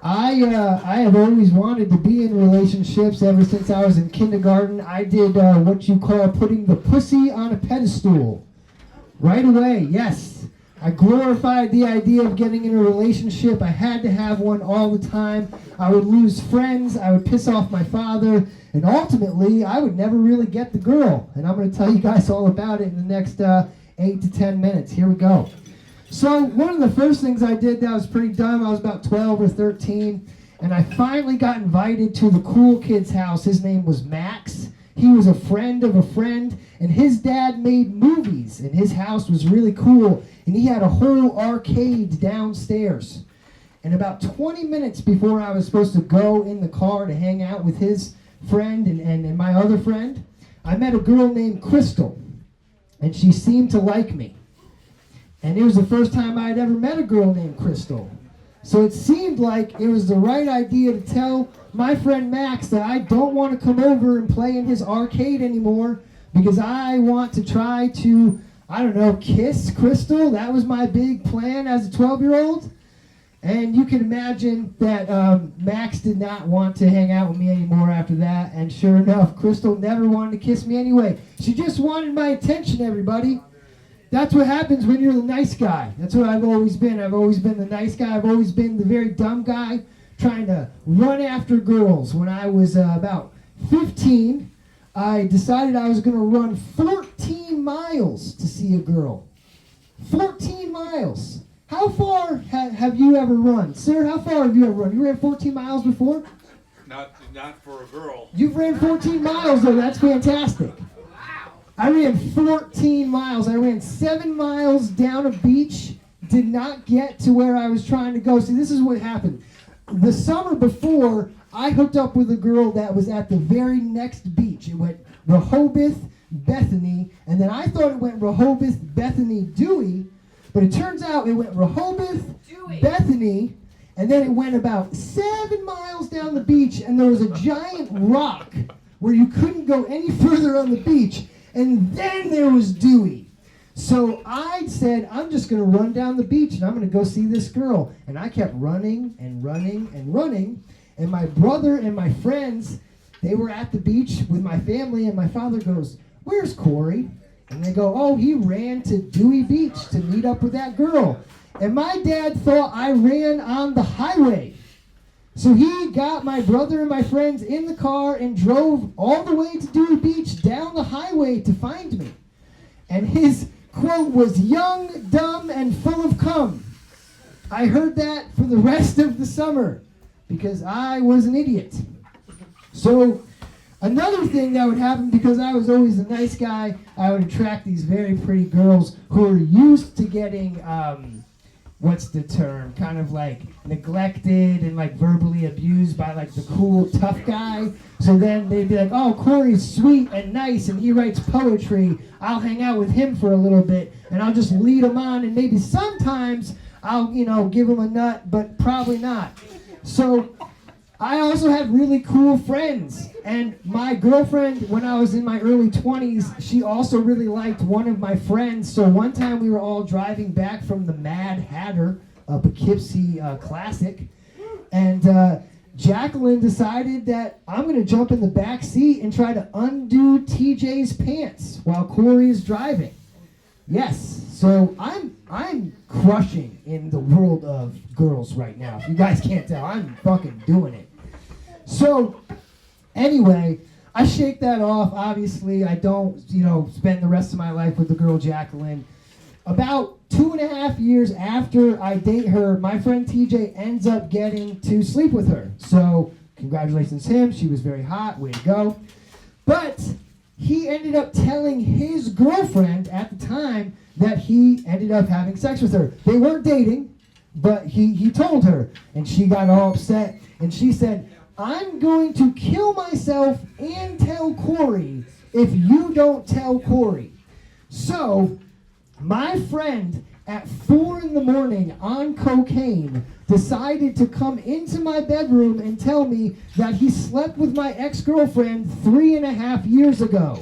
I have always wanted to be in relationships ever since I was in kindergarten. I did what you call putting the pussy on a pedestal. Right away, yes. I glorified the idea of getting in a relationship. I had to have one all the time. I would lose friends. I would piss off my father. And ultimately, I would never really get the girl. And I'm going to tell you guys all about it in the next 8 to 10 minutes. Here we go. So one of the first things I did that was pretty dumb, I was about 12 or 13, and I finally got invited to the cool kid's house. His name was Max. He was a friend of a friend, and his dad made movies, and his house was really cool, and he had a whole arcade downstairs. And about 20 minutes before I was supposed to go in the car to hang out with his friend and my other friend, I met a girl named Crystal, and she seemed to like me. And it was the first time I had ever met a girl named Crystal. So it seemed like it was the right idea to tell my friend Max that I don't want to come over and play in his arcade anymore because I want to try to, I don't know, kiss Crystal. That was my big plan as a 12-year-old. And you can imagine that Max did not want to hang out with me anymore after that. And sure enough, Crystal never wanted to kiss me anyway. She just wanted my attention, everybody. That's what happens when you're the nice guy. That's what I've always been. I've always been the nice guy. I've always been the very dumb guy trying to run after girls. When I was about 15, I decided I was going to run 14 miles to see a girl. 14 miles. How far have you ever run? Sir, how far have you ever run? You ran 14 miles before? Not for a girl. You've ran 14 miles, though. That's fantastic. I ran 14 miles. I ran 7 miles down a beach, did not get to where I was trying to go. See, this is what happened. The summer before, I hooked up with a girl that was at the very next beach. It went Rehoboth, Bethany, and then I thought it went Rehoboth, Bethany, Dewey, but it turns out it went Rehoboth, Dewey, Bethany, and then it went about 7 miles down the beach, and there was a giant rock where you couldn't go any further on the beach. And then there was Dewey. So I said, I'm just going to run down the beach and I'm going to go see this girl. And I kept running and running and running. And my brother and my friends, they were at the beach with my family. And my father goes, "Where's Corey?" And they go, "Oh, he ran to Dewey Beach to meet up with that girl." And my dad thought I ran on the highway. So he got my brother and my friends in the car and drove all the way to Dewey Beach down the highway to find me. And his quote was, "Young, dumb, and full of cum." I heard that for the rest of the summer because I was an idiot. So another thing that would happen, because I was always a nice guy, I would attract these very pretty girls who were used to getting what's the term, kind of like neglected and like verbally abused by like the cool tough guy. So then they'd be like, "Oh, Corey's sweet and nice and he writes poetry. I'll hang out with him for a little bit and I'll just lead him on and maybe sometimes I'll, give him a nut, but probably not." So I also had really cool friends, and my girlfriend, when I was in my early 20s, she also really liked one of my friends. So one time we were all driving back from the Mad Hatter, a Poughkeepsie classic, and Jacqueline decided that I'm going to jump in the back seat and try to undo TJ's pants while Corey is driving. Yes, so I'm crushing in the world of girls right now. If you guys can't tell, I'm fucking doing it. So, anyway, I shake that off. Obviously, I don't, spend the rest of my life with the girl Jacqueline. About 2.5 years after I date her, my friend TJ ends up getting to sleep with her. So, congratulations to him. She was very hot. Way to go. But he ended up telling his girlfriend at the time that he ended up having sex with her. They weren't dating, but he told her. And she got all upset. And she said, "I'm going to kill myself and tell Corey if you don't tell Corey." So, my friend at 4 a.m. on cocaine decided to come into my bedroom and tell me that he slept with my ex-girlfriend 3.5 years ago.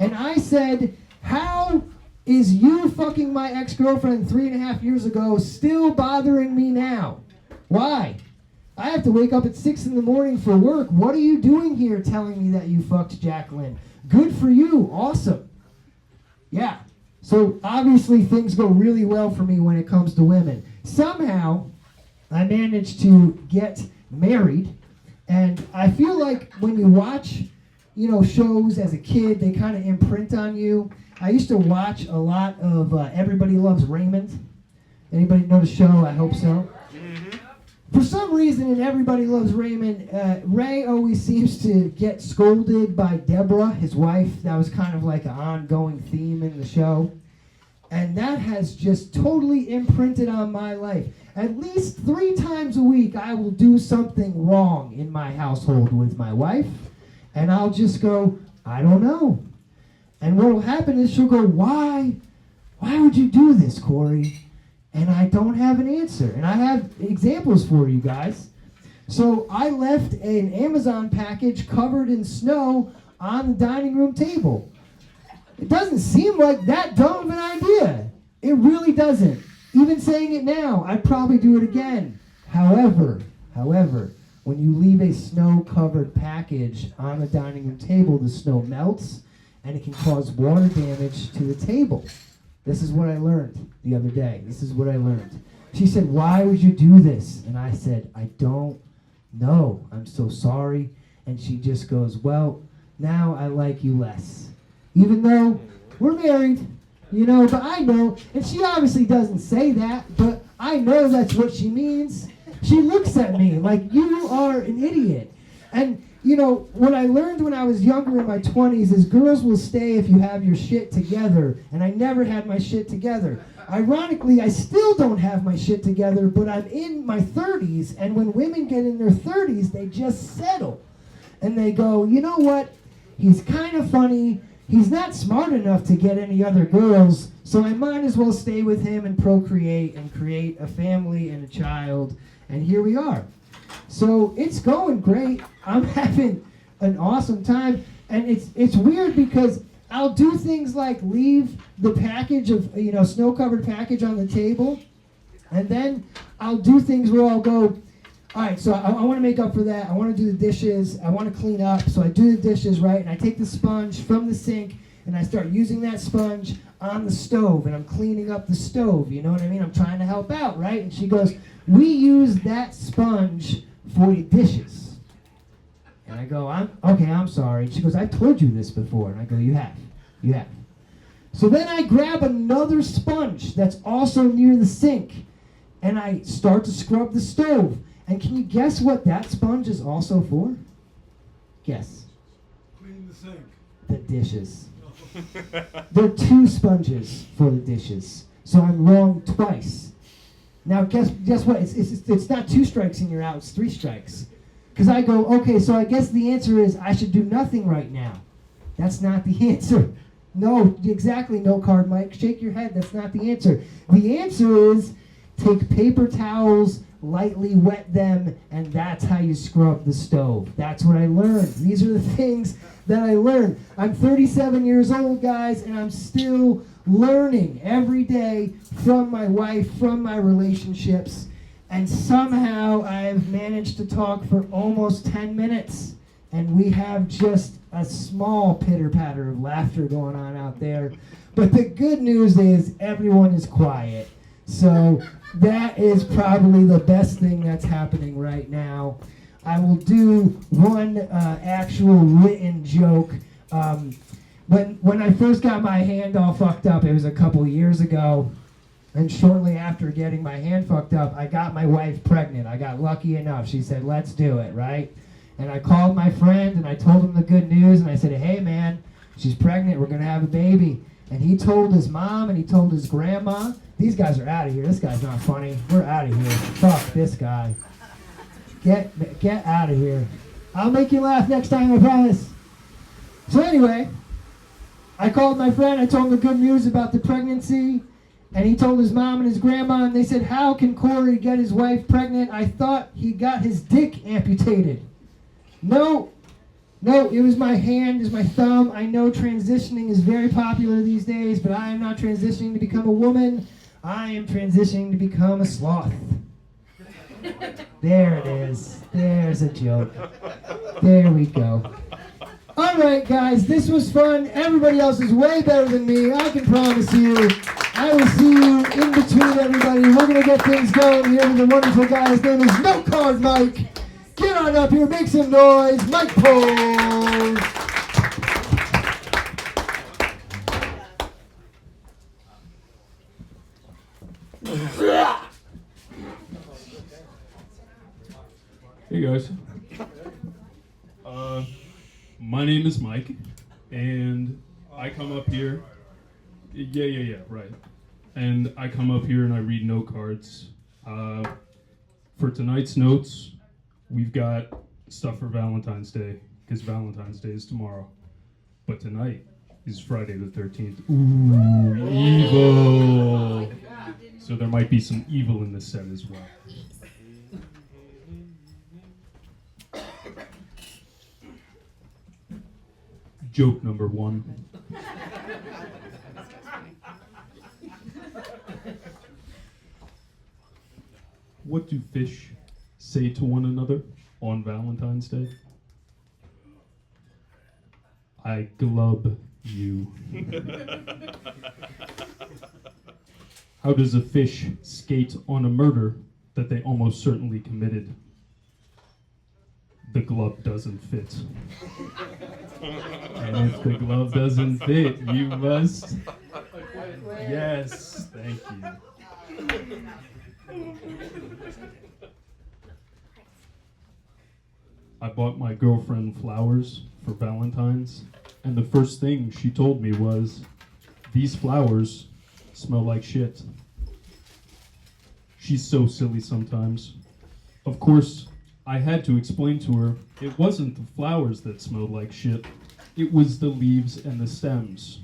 And I said, "How is you fucking my ex-girlfriend 3.5 years ago still bothering me now? Why?" I have to wake up at 6 in the morning for work. What are you doing here telling me that you fucked Jacqueline? Good for you. Awesome. Yeah. So obviously things go really well for me when it comes to women. Somehow I managed to get married, and I feel like when you watch, shows as a kid, they kind of imprint on you. I used to watch a lot of Everybody Loves Raymond. Anybody know the show? I hope so. For some reason in Everybody Loves Raymond, Ray always seems to get scolded by Deborah, his wife. That was kind of like an ongoing theme in the show. And that has just totally imprinted on my life. At least 3 times a week, I will do something wrong in my household with my wife. And I'll just go, I don't know. And what will happen is she'll go, why would you do this, Corey? And I don't have an answer. And I have examples for you guys. So I left an Amazon package covered in snow on the dining room table. It doesn't seem like that dumb of an idea. It really doesn't. Even saying it now, I'd probably do it again. However, when you leave a snow-covered package on the dining room table, the snow melts, and it can cause water damage to the table. This is what I learned the other day. This is what I learned. She said, why would you do this? And I said, I don't know. I'm so sorry. And she just goes, well, now I like you less. Even though we're married, but I know. And she obviously doesn't say that, but I know that's what she means. She looks at me like, you are an idiot. And what I learned when I was younger in my 20s is girls will stay if you have your shit together, and I never had my shit together. Ironically, I still don't have my shit together, but I'm in my 30s, and when women get in their 30s, they just settle. And they go, you know what? He's kind of funny. He's not smart enough to get any other girls, so I might as well stay with him and procreate and create a family and a child, and here we are. So it's going great. I'm having an awesome time. And it's weird because I'll do things like leave the package of, snow-covered package on the table. And then I'll do things where I'll go, all right, so I want to make up for that. I want to do the dishes. I want to clean up. So I do the dishes, right? And I take the sponge from the sink and I start using that sponge on the stove. And I'm cleaning up the stove. You know what I mean? I'm trying to help out, right? And she goes, we use that sponge for the dishes. And I go, I'm sorry. And she goes, I've told you this before. And I go, you have. So then I grab another sponge that's also near the sink. And I start to scrub the stove. And can you guess what that sponge is also for? Guess. Clean the sink. The dishes. There are 2 sponges for the dishes. So I'm wrong twice. Now guess what? It's not 2 strikes and you're out. It's 3 strikes. Because I go, okay, so I guess the answer is I should do nothing right now. That's not the answer. No, exactly, no card, Mike. Shake your head. That's not the answer. The answer is take paper towels, lightly wet them, and that's how you scrub the stove. That's what I learned. These are the things that I learned. I'm 37 years old, guys, and I'm still learning every day from my wife, from my relationships, and somehow I've managed to talk for almost 10 minutes, and we have just a small pitter-patter of laughter going on out there. But the good news is everyone is quiet. So that is probably the best thing that's happening right now. I will do one actual written joke. When I first got my hand all fucked up, it was a couple of years ago, and shortly after getting my hand fucked up, I got my wife pregnant. I got lucky enough. She said, let's do it, right? And I called my friend, and I told him the good news, and I said, hey, man, she's pregnant. We're going to have a baby. And he told his mom, and he told his grandma. These guys are out of here. This guy's not funny. We're out of here. Fuck this guy. Get out of here. I'll make you laugh next time, I promise. So anyway, I called my friend. I told him the good news about the pregnancy. And he told his mom and his grandma, and they said, how can Corey get his wife pregnant? I thought he got his dick amputated. No, it was my hand, it was my thumb. I know transitioning is very popular these days, but I am not transitioning to become a woman. I am transitioning to become a sloth. There it is. There's a joke. There we go. All right, guys, this was fun. Everybody else is way better than me. I can promise you. I will see you in between everybody. We're going to get things going here with a wonderful guy. His name is No Card Mike. Get on up here. Make some noise. Mike Pose. Hey guys. My name is Mike, and I come up here. Yeah, right. And I come up here and I read note cards. For tonight's notes, we've got stuff for Valentine's Day, because Valentine's Day is tomorrow. But tonight is Friday the 13th. Ooh, evil! So there might be some evil in this set as well. Joke number 1. What do fish say to one another on Valentine's Day? I glub you. How does a fish skate on a murder that they almost certainly committed? The glove doesn't fit. And if the glove doesn't fit, you must. Yes, thank you. I bought my girlfriend flowers for Valentine's, and the first thing she told me was, "These flowers smell like shit." She's so silly sometimes. Of course, I had to explain to her it wasn't the flowers that smelled like shit, it was the leaves and the stems.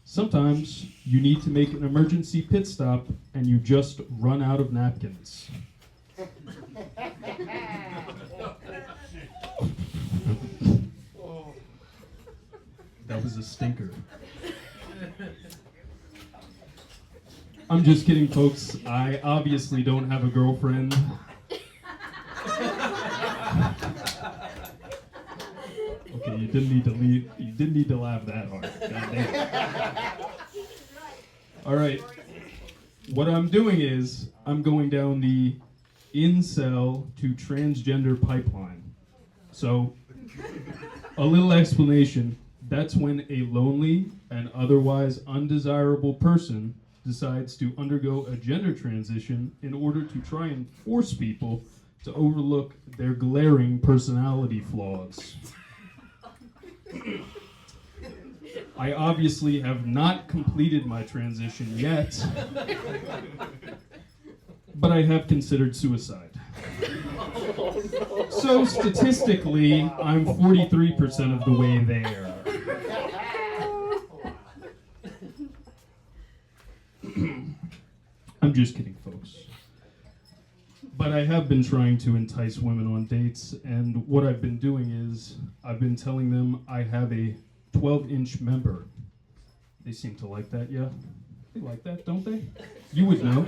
Sometimes you need to make an emergency pit stop and you just run out of napkins. That was a stinker. I'm just kidding, folks. I obviously don't have a girlfriend. Okay, you didn't need to laugh that hard. God damn. All right. What I'm doing is I'm going down the incel to transgender pipeline. So, a little explanation. That's when a lonely and otherwise undesirable person decides to undergo a gender transition in order to try and force people to overlook their glaring personality flaws. I obviously have not completed my transition yet, but I have considered suicide. So statistically, I'm 43% of the way there. I'm just kidding, folks. But I have been trying to entice women on dates, and what I've been doing is I've been telling them I have a 12-inch member. They seem to like that, yeah? They like that, don't they? You would know.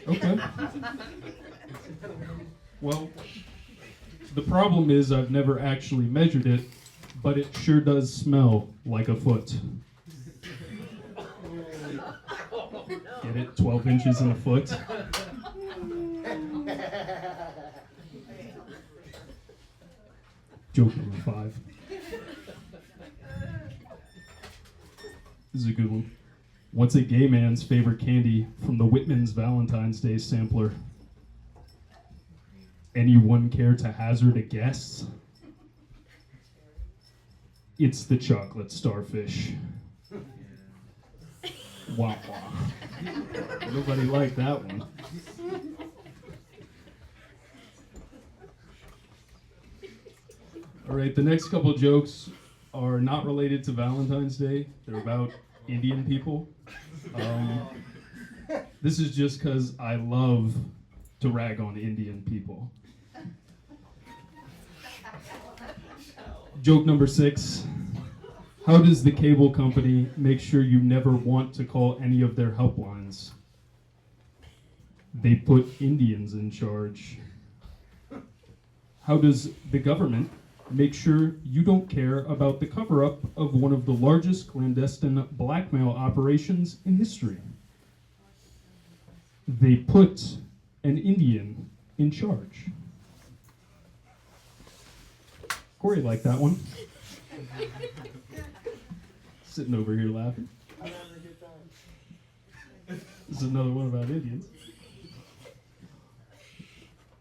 Okay. Well, the problem is I've never actually measured it, but it sure does smell like a foot. Get it? 12 inches in a foot? Joke number 5. This is a good one. What's a gay man's favorite candy from the Whitman's Valentine's Day sampler? Anyone care to hazard a guess? It's the chocolate starfish. Wah wah. Nobody liked that one. All right, the next couple jokes are not related to Valentine's Day. They're about Indian people. This is just because I love to rag on Indian people. Joke number 6. How does the cable company make sure you never want to call any of their helplines? They put Indians in charge. How does the government make sure you don't care about the cover-up of one of the largest clandestine blackmail operations in history? They put an Indian in charge. Corey liked that one. Sitting over here laughing. This is another one about Indians.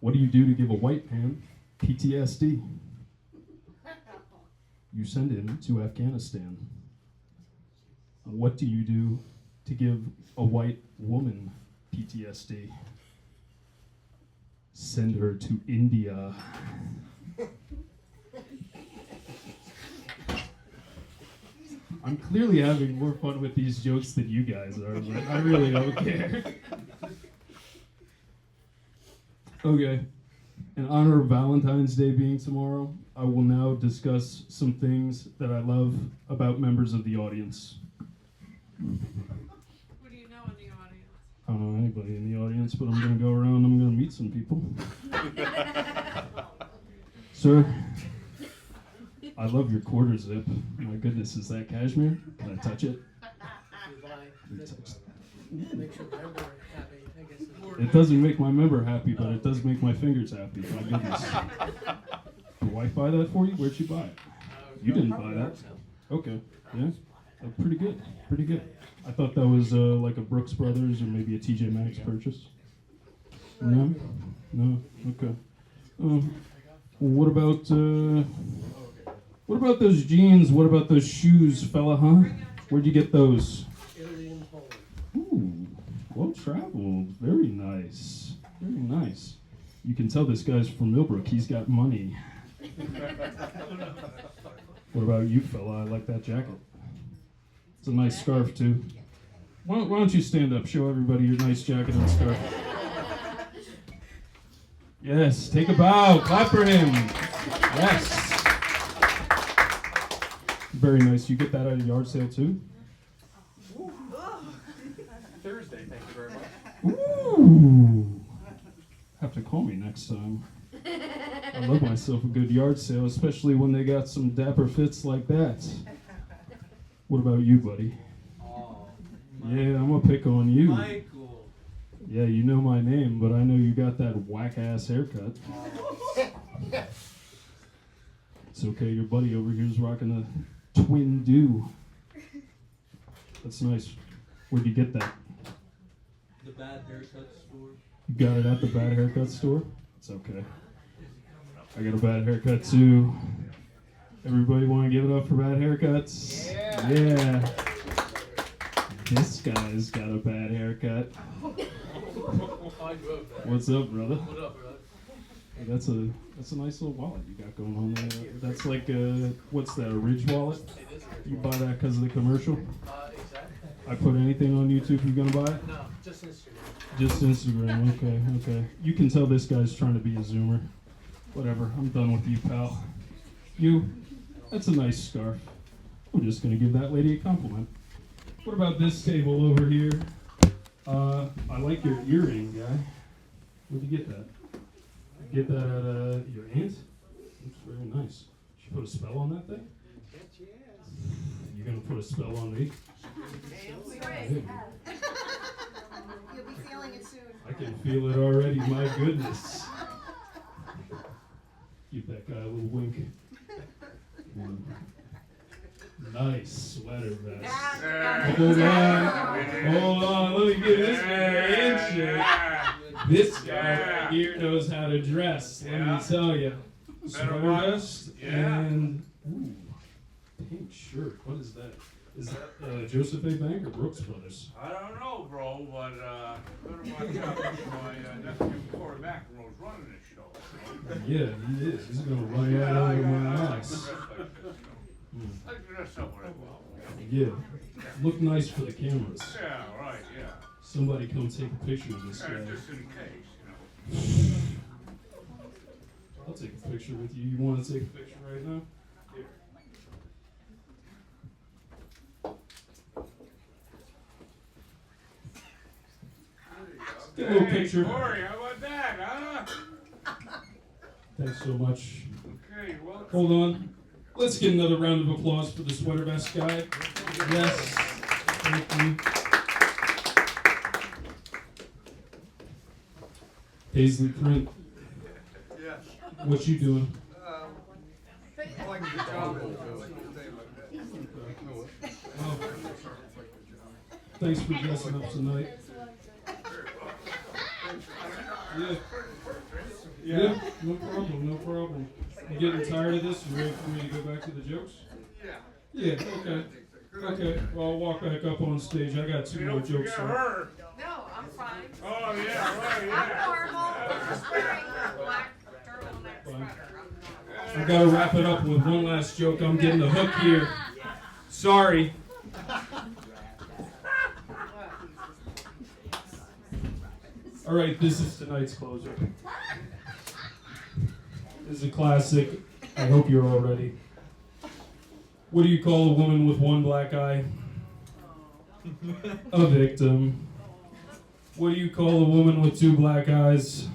What do you do to give a white man PTSD? You send him to Afghanistan. What do you do to give a white woman PTSD? Send her to India. I'm clearly having more fun with these jokes than you guys are, but I really don't care. Okay. In honor of Valentine's Day being tomorrow, I will now discuss some things that I love about members of the audience. Who do you know in the audience? I don't know anybody in the audience, but I'm going to go around and I'm going to meet some people. Sir, I love your quarter zip. My goodness, is that cashmere? Can I touch it? Makes your member happy, I guess. It doesn't make my member happy, but it does make my fingers happy. My goodness. Your wife buy that for you? Where'd she buy it? You didn't buy that. Okay. Yeah. Pretty good. Pretty good. I thought that was like a Brooks Brothers or maybe a TJ Maxx purchase. No? No? Okay. What about those jeans? What about those shoes, fella, huh? Where'd you get those? Italy and Poland. Ooh, well traveled. Very nice. Very nice. You can tell this guy's from Millbrook. He's got money. What about you, fella? I like that jacket. It's a nice scarf, too. Why don't you stand up? Show everybody your nice jacket and scarf. Yes, take a bow. Clap for him. Yes. Very nice. You get that at a yard sale, too? Thursday, thank you very much. Ooh. Have to call me next time. I love myself a good yard sale, especially when they got some dapper fits like that. What about you, buddy? Oh, Yeah, I'm gonna pick on you. Michael. Yeah, you know my name, but I know you got that whack-ass haircut. It's okay, your buddy over here's rocking a twin do. That's nice. Where'd you get that? The bad haircut store. You got it at the bad haircut store? It's okay. I got a bad haircut too. Everybody want to give it up for bad haircuts? Yeah. This guy's got a bad haircut. What's up, brother? What up, brother? Hey, that's a nice little wallet you got going on there. That's like what's that? A Ridge wallet? It is. You buy that because of the commercial? Exactly. I put anything on YouTube you're gonna buy it? No, just Instagram. Just Instagram. Okay. You can tell this guy's trying to be a zoomer. Whatever. I'm done with you, pal. You. That's a nice scarf. I'm just gonna give that lady a compliment. What about this table over here? I like your earring, guy. Where'd you get that? Get that at your aunt? Looks very nice. She put a spell on that thing? You gonna put a spell on me? Hey, You'll be feeling it soon. I can feel it already. My goodness. Give that guy a little wink. Nice sweater vest. Hold on, let me give this guy a handshake. This guy right here knows how to dress, let me tell you. Sweater vest and pink shirt. What is that? Is that Joseph A. Bank or Brooks Brothers? I don't know, bro, but better watch out. My nephew Corey McEnroe's running this show. Yeah, he is. He's gonna run right over my ass. I dress up right well. Yeah. Look nice for the cameras. Yeah, right, yeah. Somebody come take a picture of this guy. Just in case, I'll take a picture with you. You want to take a picture right now? Here. little picture. Corey, how about that, huh? Thanks so much. Okay, well. Hold on. Let's get another round of applause for the sweater vest guy. Yes. Thank you. Paisley Print. Yeah. What you doing? Like the job. Oh. Thanks for dressing up tonight. Yeah, no problem, no problem. You getting tired of this? You ready for me to go back to the jokes? Yeah, okay. Okay, well, I'll walk back up on stage. I got 2 more Don't jokes. forget her. No, I'm fine. Oh, yeah, right, yeah. I'm normal. I'm just wearing a black turtleneck sweater. I gotta wrap it up with one last joke. I'm getting the hook here. Sorry. All right, this is tonight's closer. This is a classic. I hope you're all ready. What do you call a woman with one black eye? A victim. What do you call a woman with 2 black eyes?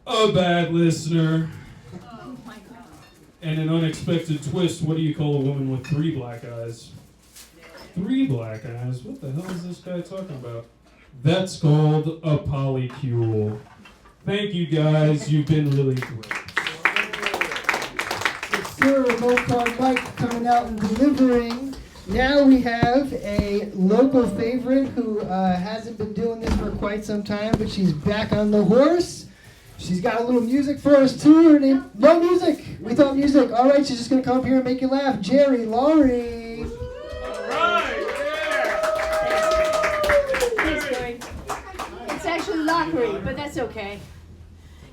A bad listener. And an unexpected twist, what do you call a woman with 3 black eyes? 3 black eyes? What the hell is this guy talking about? That's called a polycule. Thank you guys, you've been really great. Sir, remote card Mike coming out and delivering. Now we have a local favorite who hasn't been doing this for quite some time, but she's back on the horse. She's got a little music for us too. Her name, no music. We thought music. All right, she's just gonna come up here and make you laugh. Jerry Laurie. Right, Thanks, Corey. It's actually Lockery, but that's okay.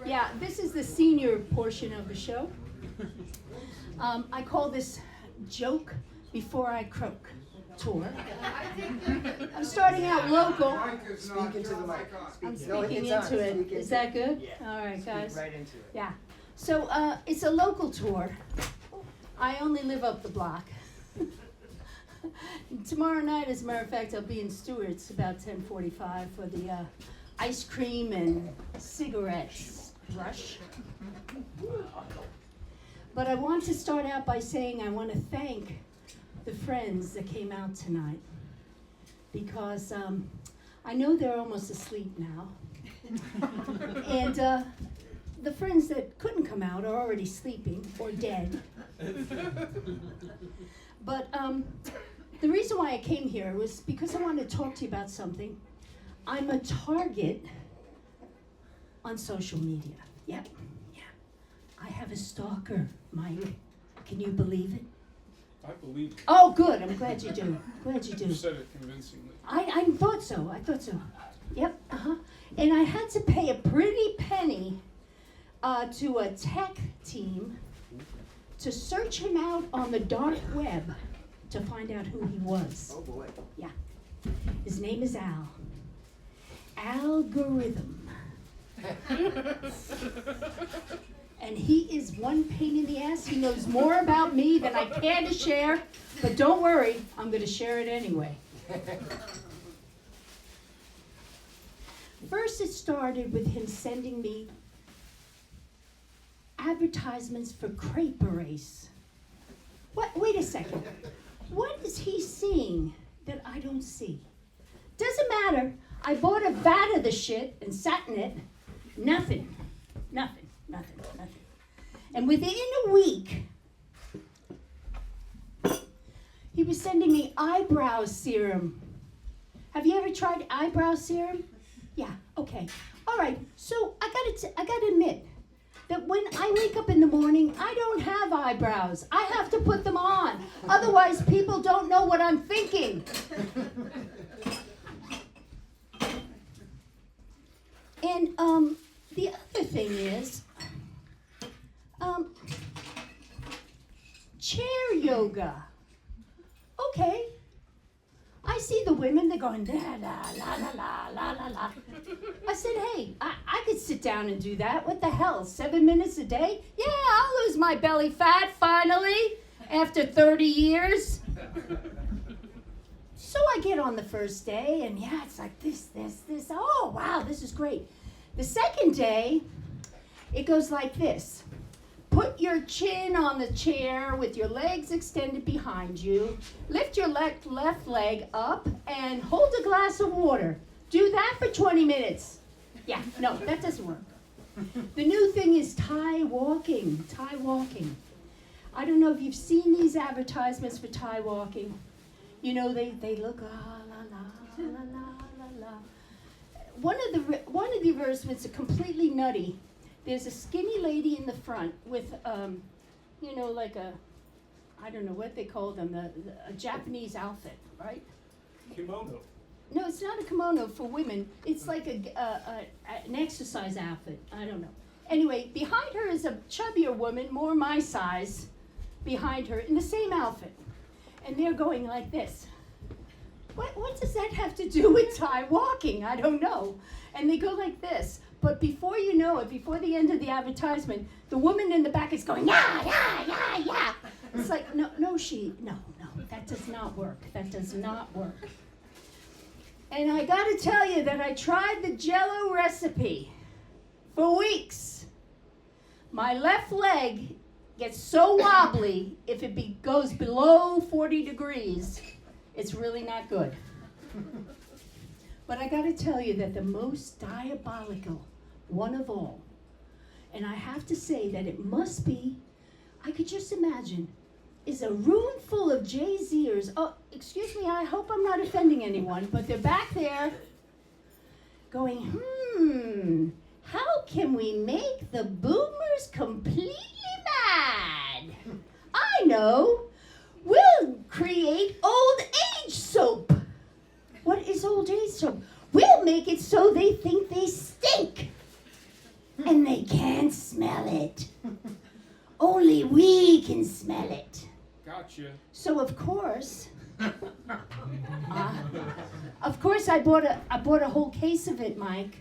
Yeah, this is the senior portion of the show. I call this Joke Before I Croak tour. I'm starting out local. Speak into the mic. I'm speaking into it. Is that good? All right, guys. Right into it. Yeah. So it's a local tour. I only live up the block. Tomorrow night, as a matter of fact, I'll be in Stewart's about 10:45 for the ice cream and cigarettes rush. But I want to start out by saying I want to thank the friends that came out tonight, because I know they're almost asleep now. And the friends that couldn't come out are already sleeping or dead. But the reason why I came here was because I wanted to talk to you about something. I'm a target on social media. Yep, yeah. I have a stalker, Mike. Can you believe it? I believe you. Oh, good. I'm glad you do. Glad you do. You said it convincingly. I thought so. I thought so. Yep. And I had to pay a pretty penny to a tech team to search him out on the dark web to find out who he was. Oh boy. Yeah. His name is Al. Algorithm. And he is one pain in the ass. He knows more about me than I care to share. But don't worry, I'm going to share it anyway. First, it started with him sending me advertisements for crepe race. What? Wait a second. What is he seeing that I don't see? Doesn't matter. I bought a vat of the shit and sat in it. Nothing. And within a week, he was sending me eyebrow serum. Have you ever tried eyebrow serum? Yeah, okay. All right, so I gotta admit that when I wake up in the morning, I don't have eyebrows. I have to put them on. Otherwise, people don't know what I'm thinking. And the other thing is, chair yoga. Okay. I see the women, they're going, la, la, la, la, la, la, la, la. I said, hey, I could sit down and do that. What the hell, 7 minutes a day? Yeah, I'll lose my belly fat finally, after 30 years. So I get on the first day, and yeah, it's like this. Oh, wow, this is great. The second day, it goes like this. Put your chin on the chair with your legs extended behind you. Lift your left leg up and hold a glass of water. Do that for 20 minutes. Yeah, no, that doesn't work. The new thing is Thai walking. Thai walking. I don't know if you've seen these advertisements for Thai walking. You know, they look la la la la la la la. One of the advertisements are completely nutty. There's a skinny lady in the front with, you know, like a, I don't know what they call them, a Japanese outfit, right? Kimono. No, it's not a kimono for women. It's like an exercise outfit. I don't know. Anyway, behind her is a chubbier woman, more my size, behind her in the same outfit. And they're going like this. What does that have to do with Thai walking? I don't know. And they go like this. But before you know it, before the end of the advertisement, the woman in the back is going, yeah, yeah, yeah, yeah. It's like, no, that does not work. That does not work. And I got to tell you that I tried the Jell-O recipe for weeks. My left leg gets so wobbly, if it goes below 40 degrees, it's really not good. But I got to tell you that the most diabolical one of all, and I have to say that it must be, I could just imagine, is a room full of Jay-Zers. Oh, excuse me, I hope I'm not offending anyone, but they're back there going, how can we make the boomers completely mad? I know, we'll create old age soap. What is old age soap? We'll make it so they think they stink. And they can't smell it. Only we can smell it. Gotcha. So of course, I bought a whole case of it, Mike.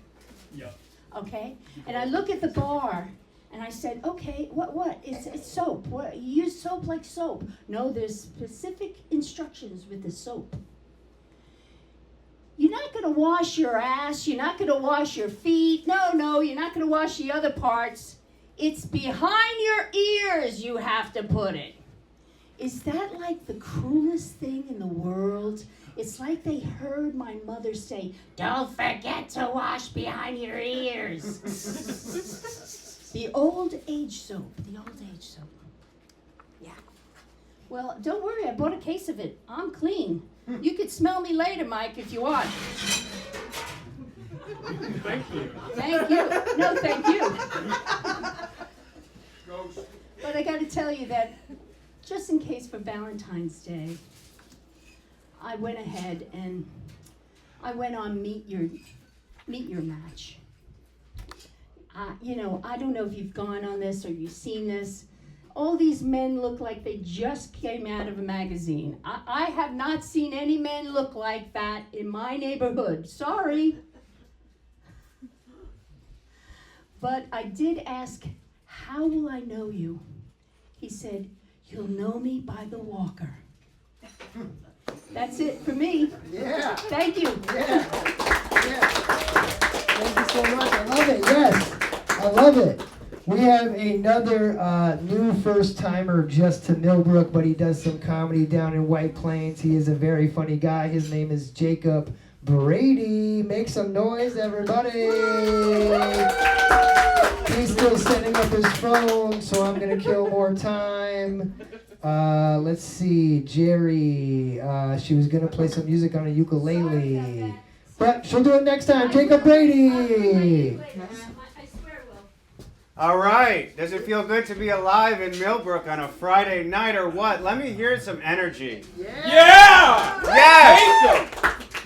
Yep. Okay, and I look at the bar, and I said, okay, what? It's soap. What? You use soap like soap? No, there's specific instructions with the soap. You're not going to wash your ass. You're not going to wash your feet. No, you're not going to wash the other parts. It's behind your ears you have to put it. Is that like the cruelest thing in the world? It's like they heard my mother say, don't forget to wash behind your ears. The old age soap. Yeah. Well, don't worry, I bought a case of it. I'm clean. You could smell me later, Mike, if you want. Thank you. Thank you. No, thank you. Ghost. But I got to tell you that just in case for Valentine's Day, I went ahead and I went on Meet Your Match. You know, I don't know if you've gone on this or you've seen this. All these men look like they just came out of a magazine. I have not seen any men look like that in my neighborhood. Sorry. But I did ask, how will I know you? He said, you'll know me by the walker. That's it for me. Yeah. Thank you. Yeah. Thank you so much. I love it. Yes. I love it. We have another new first-timer just to Millbrook, but he does some comedy down in White Plains. He is a very funny guy. His name is Jacob Brady. Make some noise, everybody. He's still setting up his phone, so I'm going to kill more time. Let's see. Jerry, she was going to play some music on a ukulele. But she'll do it next time. Jacob Brady. All right. Does it feel good to be alive in Millbrook on a Friday night or what? Let me hear some energy. Yeah! Yes!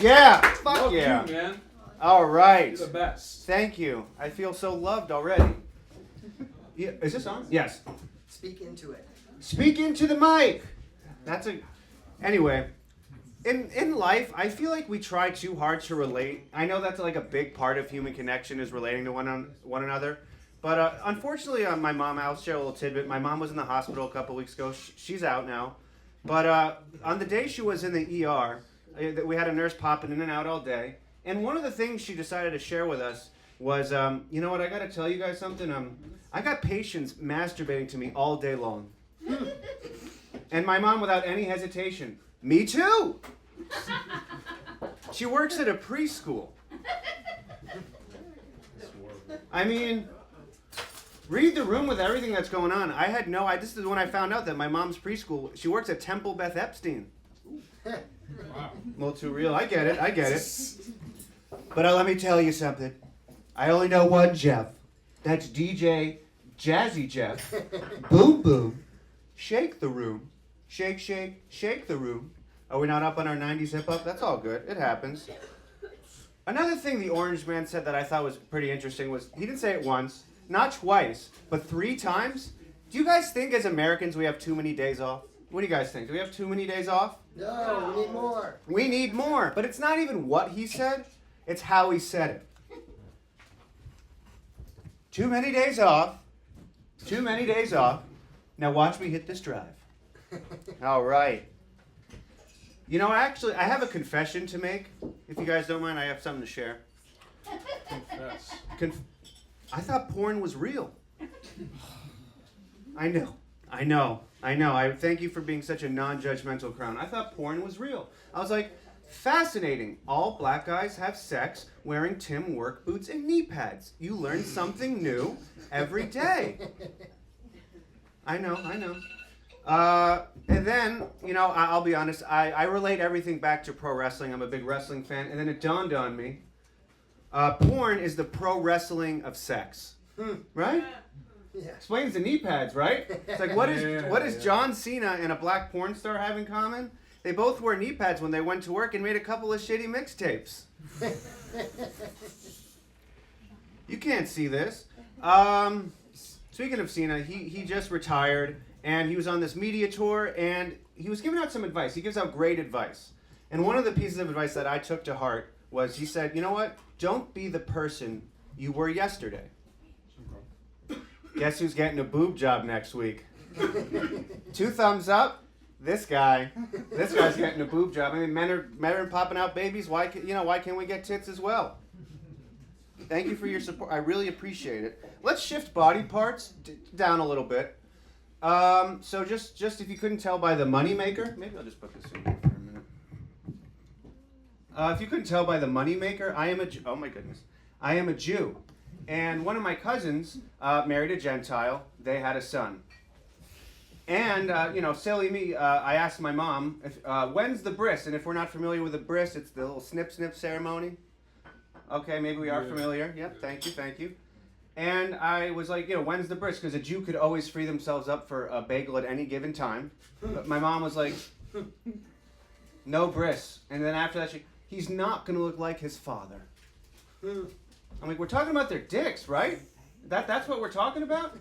Yeah. Fuck Love yeah. you, man. All right. You're the best. Thank you. I feel so loved already. Yeah, is this on? Yes. Speak into it. Speak into the mic. Anyway, in life, I feel like we try too hard to relate. I know that's like a big part of human connection is relating to one another. But unfortunately, my mom, I'll share a little tidbit. My mom was in the hospital a couple weeks ago. She's out now. But on the day she was in the ER, We had a nurse popping in and out all day. And one of the things she decided to share with us was, you know what, I got to tell you guys something. I got patients masturbating to me all day long. And my mom, without any hesitation, me too. She works at a preschool. I mean, read the room with everything that's going on. I had no idea. This is when I found out that my mom's preschool, she works at Temple Beth Epstein. Wow. A little too real. I get it. But let me tell you something. I only know one Jeff. That's DJ Jazzy Jeff. Boom, boom. Shake the room. Shake, shake, shake the room. Are we not up on our 90s hip-hop? That's all good. It happens. Another thing the Orange Man said that I thought was pretty interesting was, he didn't say it once, not twice, but 3 times. Do you guys think as Americans we have too many days off? What do you guys think? Do we have too many days off? No, we need more. We need more. But it's not even what he said, it's how he said it. Too many days off. Too many days off. Now watch me hit this drive. All right. You know, actually, I have a confession to make. If you guys don't mind, I have something to share. Confess. I thought porn was real. I know. I thank you for being such a non-judgmental clown. I thought porn was real. I was like, fascinating. All black guys have sex wearing Tim work boots and knee pads. You learn something new every day. I know. And then, you know, I'll be honest, I relate everything back to pro wrestling. I'm a big wrestling fan. And then it dawned on me, porn is the pro wrestling of sex. Right? Yeah. Explains the knee pads, right? It's like, what does John Cena and a black porn star have in common? They both wore knee pads when they went to work and made a couple of shitty mixtapes. You can't see this. Speaking of Cena, he just retired, and he was on this media tour, and he was giving out some advice. He gives out great advice. And one of the pieces of advice that I took to heart was, he said, you know what? Don't be the person you were yesterday. Guess who's getting a boob job next week? 2 thumbs up. This guy's getting a boob job. I mean, men are popping out babies. Why can't we get tits as well? Thank you for your support. I really appreciate it. Let's shift body parts down a little bit. So just if you couldn't tell by the moneymaker, maybe I'll just put this in here for a minute. If you couldn't tell by the moneymaker, I am a Jew. And one of my cousins married a Gentile. They had a son. And, silly me, I asked my mom, when's the bris? And if we're not familiar with the bris, it's the little snip ceremony. Okay, maybe we are familiar. Yep, thank you. And I was like, when's the bris? Because a Jew could always free themselves up for a bagel at any given time. But my mom was like, no bris. And then after that, he's not going to look like his father. I'm like, we're talking about their dicks, right? That's what we're talking about?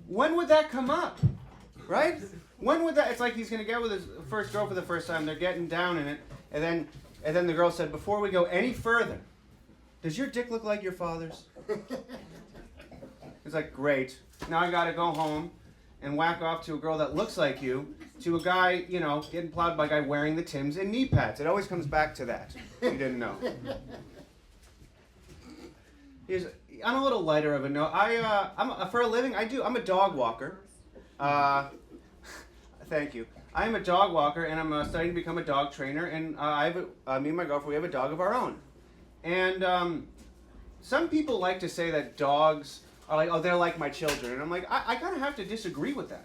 When would that come up? Right? When would that? It's like he's going to get with his first girl for the first time. They're getting down in it. And then the girl said, before we go any further, does your dick look like your father's? It's like, great. Now I got to go home and whack off to a girl that looks like you, to a guy, getting plowed by a guy wearing the Timbs and knee pads. It always comes back to that. You didn't know. On a little lighter of a note, for a living, I'm a dog walker. Thank you. I am a dog walker, and I'm studying to become a dog trainer. And me and my girlfriend, we have a dog of our own. And some people like to say that dogs are like, oh, they're like my children. And I'm like, I kind of have to disagree with that.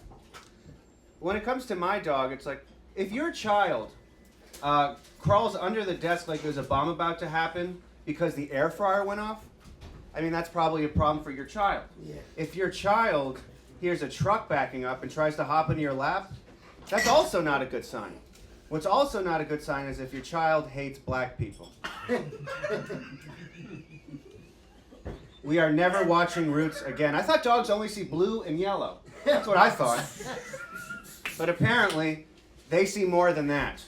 When it comes to my dog, it's like, if your child crawls under the desk like there's a bomb about to happen because the air fryer went off, I mean, that's probably a problem for your child. Yeah. If your child hears a truck backing up and tries to hop into your lap, that's also not a good sign. What's also not a good sign is if your child hates black people. We are never watching Roots again. I thought dogs only see blue and yellow. That's what I thought. But apparently, they see more than that.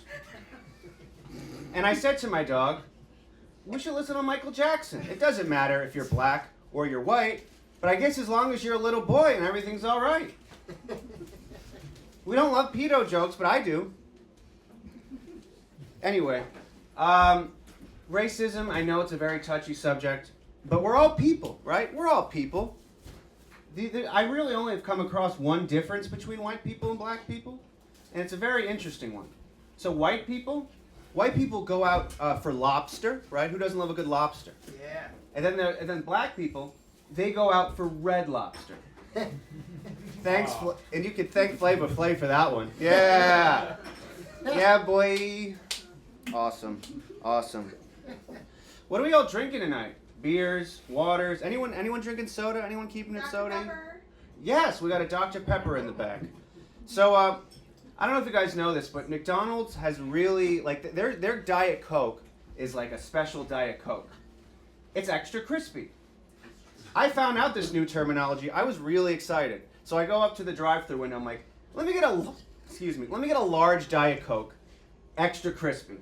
And I said to my dog, we should listen to Michael Jackson. It doesn't matter if you're black or you're white, but I guess as long as you're a little boy and everything's all right. We don't love pedo jokes, but I do. Anyway, racism, I know it's a very touchy subject, but we're all people, right? We're all people. I really only have come across one difference between white people and black people, and it's a very interesting one. So white people go out for lobster, right? Who doesn't love a good lobster? Yeah. And then black people, they go out for red lobster. Thanks, and you can thank Flavor Flav for that one. Yeah. Yeah, boy. Awesome. What are we all drinking tonight? Beers, waters. Anyone drinking soda? Anyone keeping it soda? Pepper. Yes, we got a Dr. Pepper in the back. So I don't know if you guys know this, but McDonald's has really like their Diet Coke is like a special Diet Coke. It's extra crispy. I found out this new terminology. I was really excited. So I go up to the drive-thru window. I'm like, let me get a large Diet Coke, extra crispy.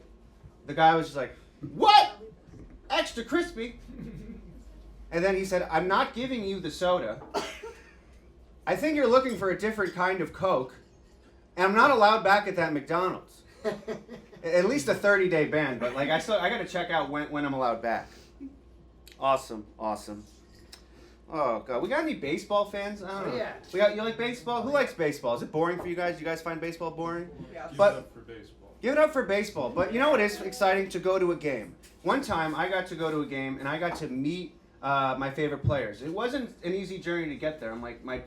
The guy was just like, what? Extra crispy? And then he said, I'm not giving you the soda. I think you're looking for a different kind of Coke. And I'm not allowed back at that McDonald's. At least a 30-day ban, but like I got to check out when I'm allowed back. Awesome. Oh god, we got any baseball fans? I don't know. Yeah. You like baseball? Who likes baseball? Is it boring for you guys? You guys find baseball boring? Yeah. But For baseball. give it up for baseball. But you know what is exciting? To go to a game. One time I got to go to a game and I got to meet my favorite players. It wasn't an easy journey to get there.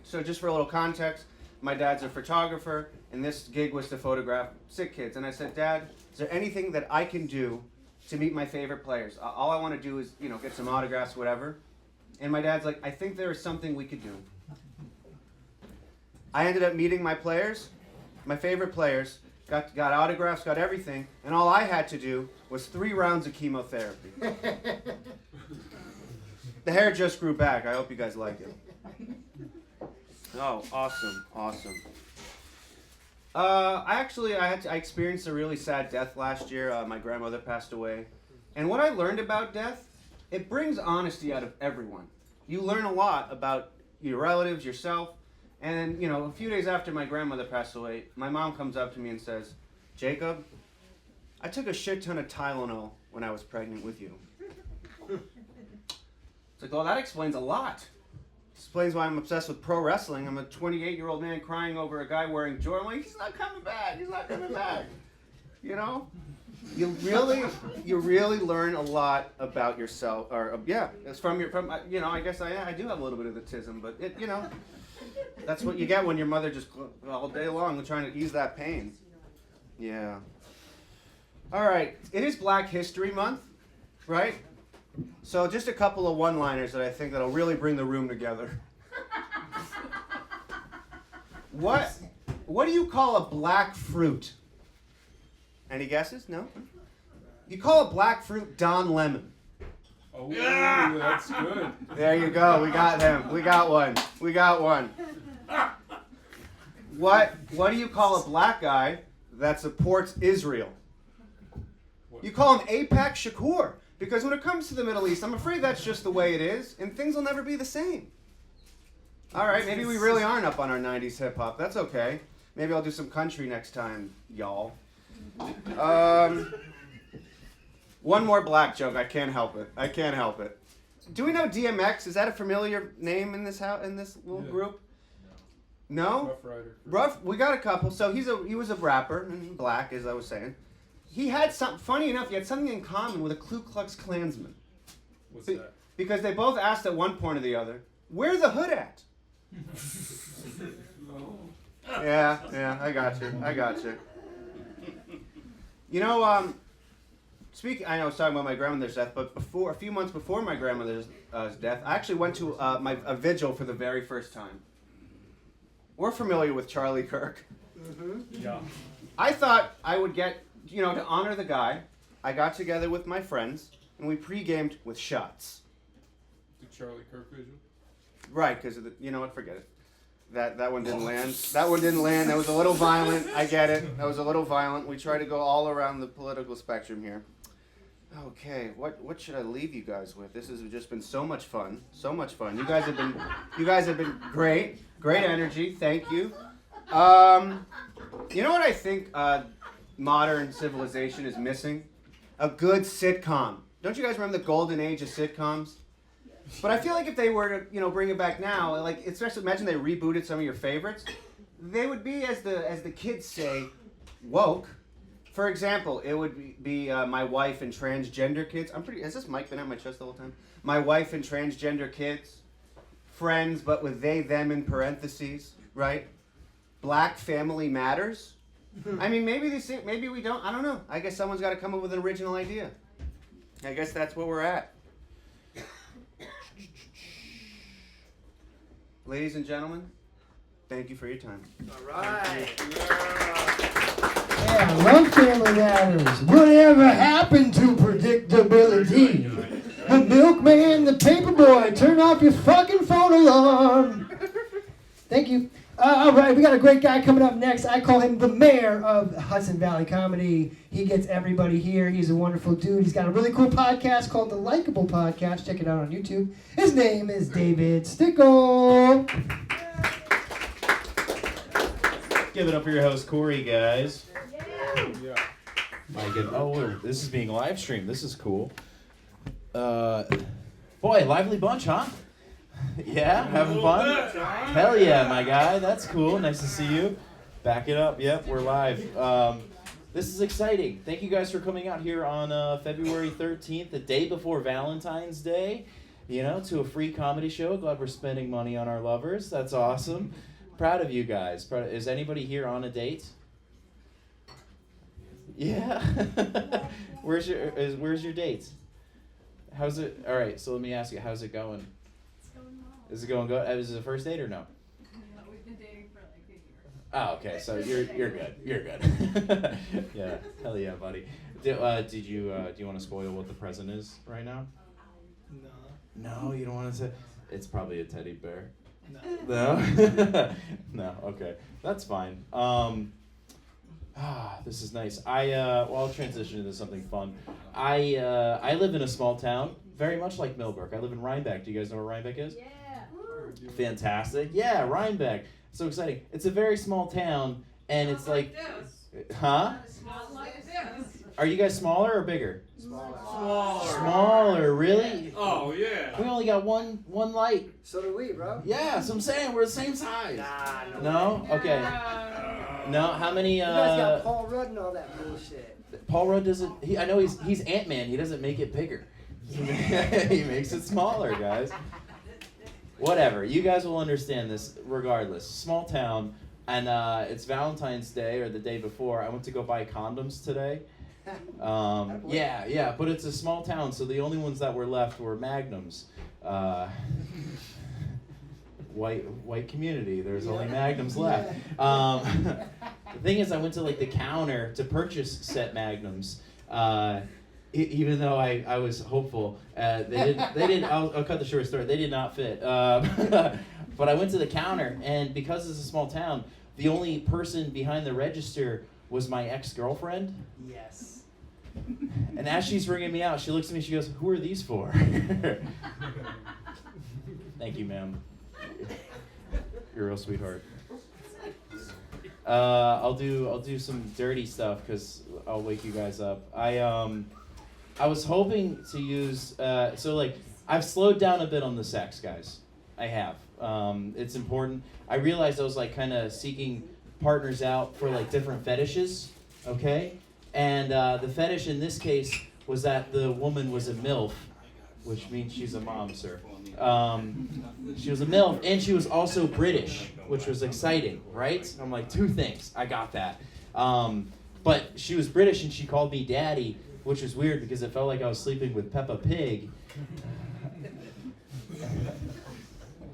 So just for a little context, my dad's a photographer, and this gig was to photograph sick kids. And I said, Dad, is there anything that I can do to meet my favorite players? All I want to do is, get some autographs, whatever. And my dad's like, I think there is something we could do. I ended up meeting my players, my favorite players, got autographs, got everything, and all I had to do was 3 rounds of chemotherapy. The hair just grew back. I hope you guys like it. Oh, awesome. I experienced a really sad death last year. My grandmother passed away. And what I learned about death, it brings honesty out of everyone. You learn a lot about your relatives, yourself. And, a few days after my grandmother passed away, my mom comes up to me and says, Jacob, I took a shit ton of Tylenol when I was pregnant with you. It's like, well, that explains a lot. Explains why I'm obsessed with pro wrestling. I'm a 28-year-old man crying over a guy wearing Jordan. I'm like, he's not coming back. You really learn a lot about yourself. It's from I guess I do have a little bit of autism, but that's what you get when your mother just all day long trying to ease that pain. Yeah. All right. It is Black History Month, right? So just a couple of one-liners that I think that'll really bring the room together. What do you call a black fruit? Any guesses? No? You call a black fruit Don Lemon. Oh, that's good. There you go. We got him. We got one. What do you call a black guy that supports Israel? You call him Apak Shakur. Because when it comes to the Middle East, I'm afraid that's just the way it is, and things will never be the same. All right, maybe we really aren't up on our 90s hip-hop. That's okay. Maybe I'll do some country next time, y'all. One more black joke. I can't help it. Do we know DMX? Is that a familiar name in this little group? No? Rough Rider. We got a couple. So he was a rapper, and black, as I was saying. He had funny enough, he had something in common with a Ku Klux Klansman. What's that? Because they both asked at one point or the other, where's the hood at? Yeah, I got you. I was talking about my grandmother's death, but a few months before my grandmother's death, I actually went to a vigil for the very first time. We're familiar with Charlie Kirk. Mm-hmm. Yeah. I thought I would get, to honor the guy, I got together with my friends, and we pre-gamed with shots. The Charlie Kirk visual? Right, because forget it. That one didn't land. That was a little violent. I get it. That was a little violent. We try to go all around the political spectrum here. Okay, what should I leave you guys with? This has just been so much fun. You guys have been great. Great energy. Thank you. You know what I think modern civilization is missing? A good sitcom. Don't you guys remember the golden age of sitcoms? But I feel like if they were to, bring it back now, like especially imagine they rebooted some of your favorites, they would be, as the kids say, woke. For example, it would be My Wife and Transgender Kids. Has this mic been at my chest the whole time? My Wife and Transgender Kids. Friends, but with they, them in parentheses, right? Black Family Matters. I mean, maybe we don't. I don't know. I guess someone's got to come up with an original idea. I guess that's where we're at. Ladies and gentlemen, thank you for your time. All right. Yeah, I love Family Matters. Whatever happened to predictability? The milkman, the paperboy, turn off your fucking phone alarm. Thank you. All right, we got a great guy coming up next. I call him the mayor of Hudson Valley Comedy. He gets everybody here. He's a wonderful dude. He's got a really cool podcast called The Likeable Podcast. Check it out on YouTube. His name is David Stickle. Give it up for your host, Corey, guys. Oh, this is being live streamed. This is cool. Boy, lively bunch, huh? Yeah, having fun? Hell yeah, my guy. That's cool. Nice to see you. Back it up. Yep, we're live. This is exciting. Thank you guys for coming out here on February 13th, the day before Valentine's Day, to a free comedy show. Glad we're spending money on our lovers. That's awesome. Proud of you guys. Is anybody here on a date? Yeah. Where's your date? How's it? All right, so let me ask you, how's it going? It's going well. Is it going good? Is it a first date or no? No, we've been dating for like a year. Oh, okay. So you're good. You're good. Yeah. Hell yeah, buddy. Do you want to spoil what the present is right now? No, you don't want to say. It's probably a teddy bear. No. No. Okay, that's fine. This is nice. I'll transition into something fun. I live in a small town, very much like Millbrook. I live in Rhinebeck. Do you guys know where Rhinebeck is? Yeah. Fantastic. Yeah, Rhinebeck. So exciting. It's a very small town, and it's like, this. huh? Not like this. Are you guys smaller or bigger? Smaller. Smaller, really? Oh, yeah. We only got one light. So do we, bro. Yeah, so I'm saying we're the same size. Nah, No? Okay. No, how many, You guys got Paul Rudd and all that bullshit. Paul Rudd doesn't, I know he's Ant-Man, he doesn't make it bigger. He makes it smaller, guys. Whatever, you guys will understand this regardless. Small town, and it's Valentine's Day, or the day before. I went to go buy condoms today. Yeah, but it's a small town, so the only ones that were left were Magnums. White community, there's only Magnums left. The thing is, I went to the counter to purchase set Magnums, even though I was hopeful. They didn't. I'll cut the short story. They did not fit. But I went to the counter, and because it's a small town, the only person behind the register was my ex-girlfriend. Yes. And as she's ringing me out, she looks at me. She goes, "Who are these for?" Thank you, ma'am. You're a real sweetheart. I'll do some dirty stuff because I'll wake you guys up. I was hoping to use I've slowed down a bit on the sex, guys. I have. It's important. I realized I was kind of seeking partners out for different fetishes. Okay, and the fetish in this case was that the woman was a MILF, which means she's a mom, sir. She was a MILF, and she was also British, which was exciting, right? I'm like, two things. I got that. But she was British, and she called me daddy, which was weird because it felt like I was sleeping with Peppa Pig.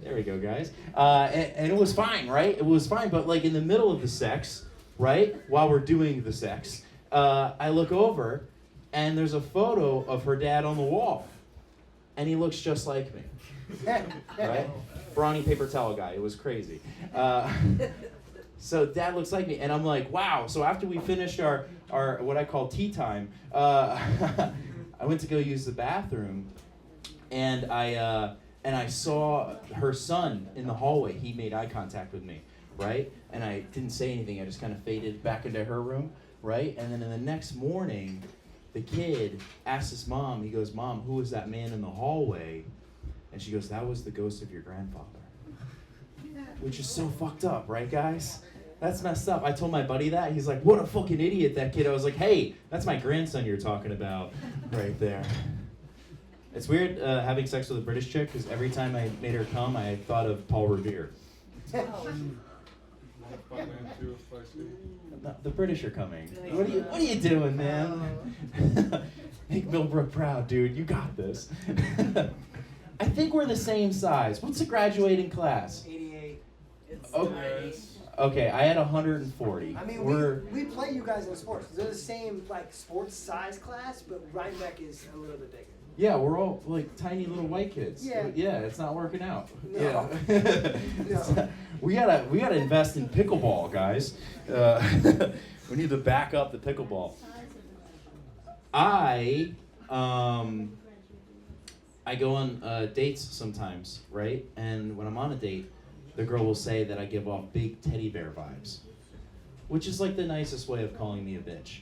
There we go, guys. And it was fine, right? It was fine, but in the middle of the sex, right, while we're doing the sex, I look over, and there's a photo of her dad on the wall. And he looks just like me, right? Brawny paper towel guy. It was crazy. So dad looks like me, and I'm like, wow. So after we finished our what I call tea time, I went to go use the bathroom, and I saw her son in the hallway. He made eye contact with me, right? And I didn't say anything. I just kind of faded back into her room. right? And then in the next morning, the kid asks his mom, he goes, Mom, who was that man in the hallway? And she goes, that was the ghost of your grandfather. Which is so fucked up, right, guys? That's messed up. I told my buddy that. He's like, what a fucking idiot, that kid. I was like, hey, that's my grandson you're talking about right there. It's weird having sex with a British chick, because every time I made her come, I thought of Paul Revere. No, the British are coming. What are you doing, man? Make Millbrook proud, dude. You got this. I think we're the same size. What's the graduating class? 88. It's Okay, I had 140. I mean, we play you guys in sports. They're the same like sports size class, but Rhinebeck is a little bit bigger. Yeah, we're all like tiny little white kids. Yeah. Yeah, it's not working out. No. Yeah. No. we gotta invest in pickleball, guys. We need to back up the pickleball. I go on dates sometimes, right? And when I'm on a date, the girl will say that I give off big teddy bear vibes, which is like the nicest way of calling me a bitch,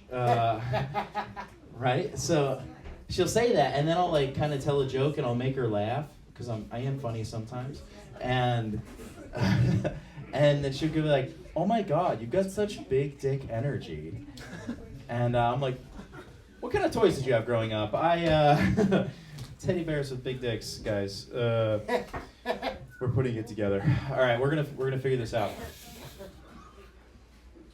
right? So she'll say that, and then I'll like kind of tell a joke, and I'll make her laugh because I am funny sometimes, and and then she'll be like, "Oh my God, you've got such big dick energy," and I'm like, "What kind of toys did you have growing up?" Teddy bears with big dicks, guys. We're putting it together. All right, we're gonna figure this out.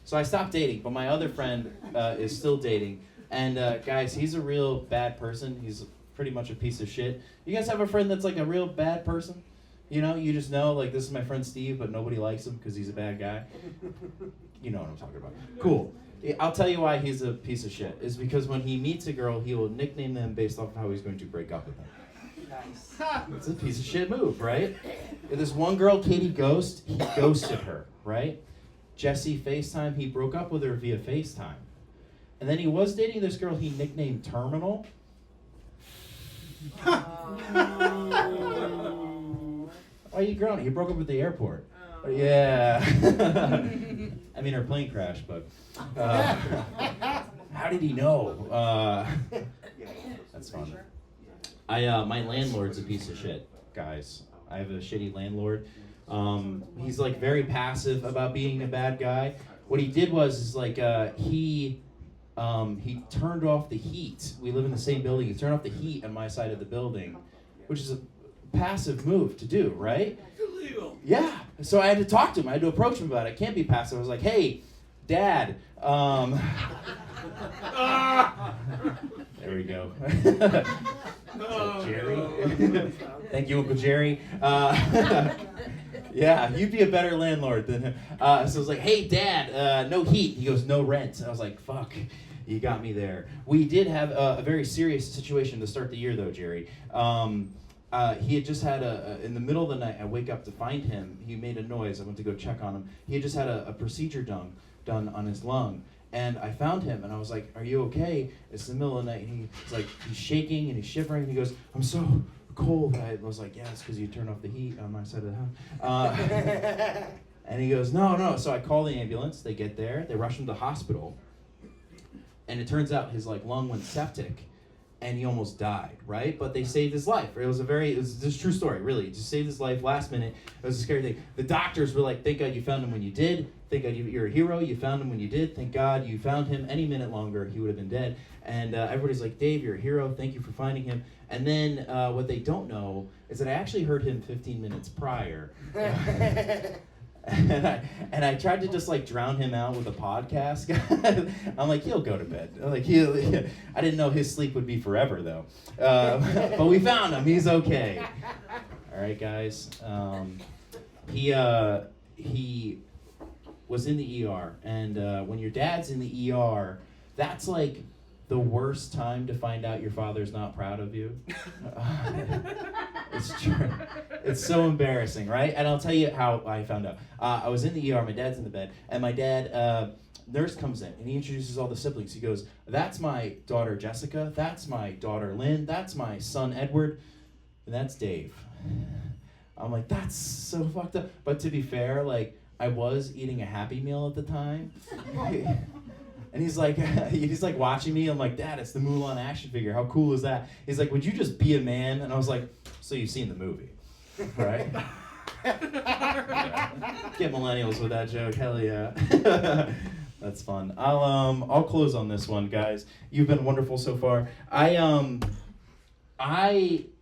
So I stopped dating, but my other friend is still dating. And guys, he's a real bad person. He's pretty much a piece of shit. You guys have a friend that's like a real bad person? You know, you just know, like, this is my friend Steve, but nobody likes him because he's a bad guy. You know what I'm talking about. Cool. I'll tell you why he's a piece of shit. Is because when he meets a girl, he will nickname them based off of how he's going to break up with them. Nice. It's a piece of shit move, right? This one girl, Katie Ghost, he ghosted her, right? Jesse FaceTime, he broke up with her via FaceTime. And then he was dating this girl he nicknamed Terminal. Why are you groaning? He broke up at the airport. Yeah. I mean, her plane crashed, but how did he know? That's fun. My landlord's a piece of shit, guys. I have a shitty landlord. He's like very passive about being a bad guy. What he did was he turned off the heat. We live in the same building. He turned off the heat on my side of the building, which is a passive move to do, right? Illegal. Yeah. So I had to talk to him. I had to approach him about it. It can't be passive. I was like, hey, Dad. There we go. Jerry. Thank you, Uncle Jerry. Yeah, you'd be a better landlord than him. So I was like, hey, Dad, no heat. He goes, no rent. I was like, fuck, you got me there. We did have a very serious situation to start the year, though, Jerry. He had just had in the middle of the night, I wake up to find him. He made a noise. I went to go check on him. He had just had a procedure done on his lung. And I found him, and I was like, are you okay? It's the middle of the night, and he's shaking, and he's shivering, and he goes, I'm so cold. I was like, yeah, it's because you turned off the heat on my side of the house. And he goes, no. So I call the ambulance. They get there. They rush him to the hospital. And it turns out his lung went septic, and he almost died, right? But they saved his life. It was this true story, really. It just saved his life last minute. It was a scary thing. The doctors were like, thank God you found him when you did. Thank God you're a hero. You found him when you did. Thank God you found him. Any minute longer, he would have been dead. And everybody's like, Dave, you're a hero. Thank you for finding him. And then what they don't know is that I actually heard him 15 minutes prior. And I tried to just drown him out with a podcast. I'm like, he'll go to bed. I'm like, I didn't know his sleep would be forever though. But we found him. He's okay. All right, guys. He was in the ER, and when your dad's in the ER, that's like the worst time to find out your father's not proud of you. It's true. It's so embarrassing, right? And I'll tell you how I found out. I was in the ER, my dad's in the bed, and my dad, nurse comes in, and he introduces all the siblings. He goes, that's my daughter Jessica, that's my daughter Lynn, that's my son Edward, and that's Dave. I'm like, that's so fucked up. But to be fair, I was eating a Happy Meal at the time. And he's like, he's like watching me. I'm like, Dad, it's the Mulan action figure. How cool is that? He's like, would you just be a man? And I was like, so you've seen the movie, right? Yeah. Get millennials with that joke. Hell yeah. That's fun. I'll close on this one, guys. You've been wonderful so far. I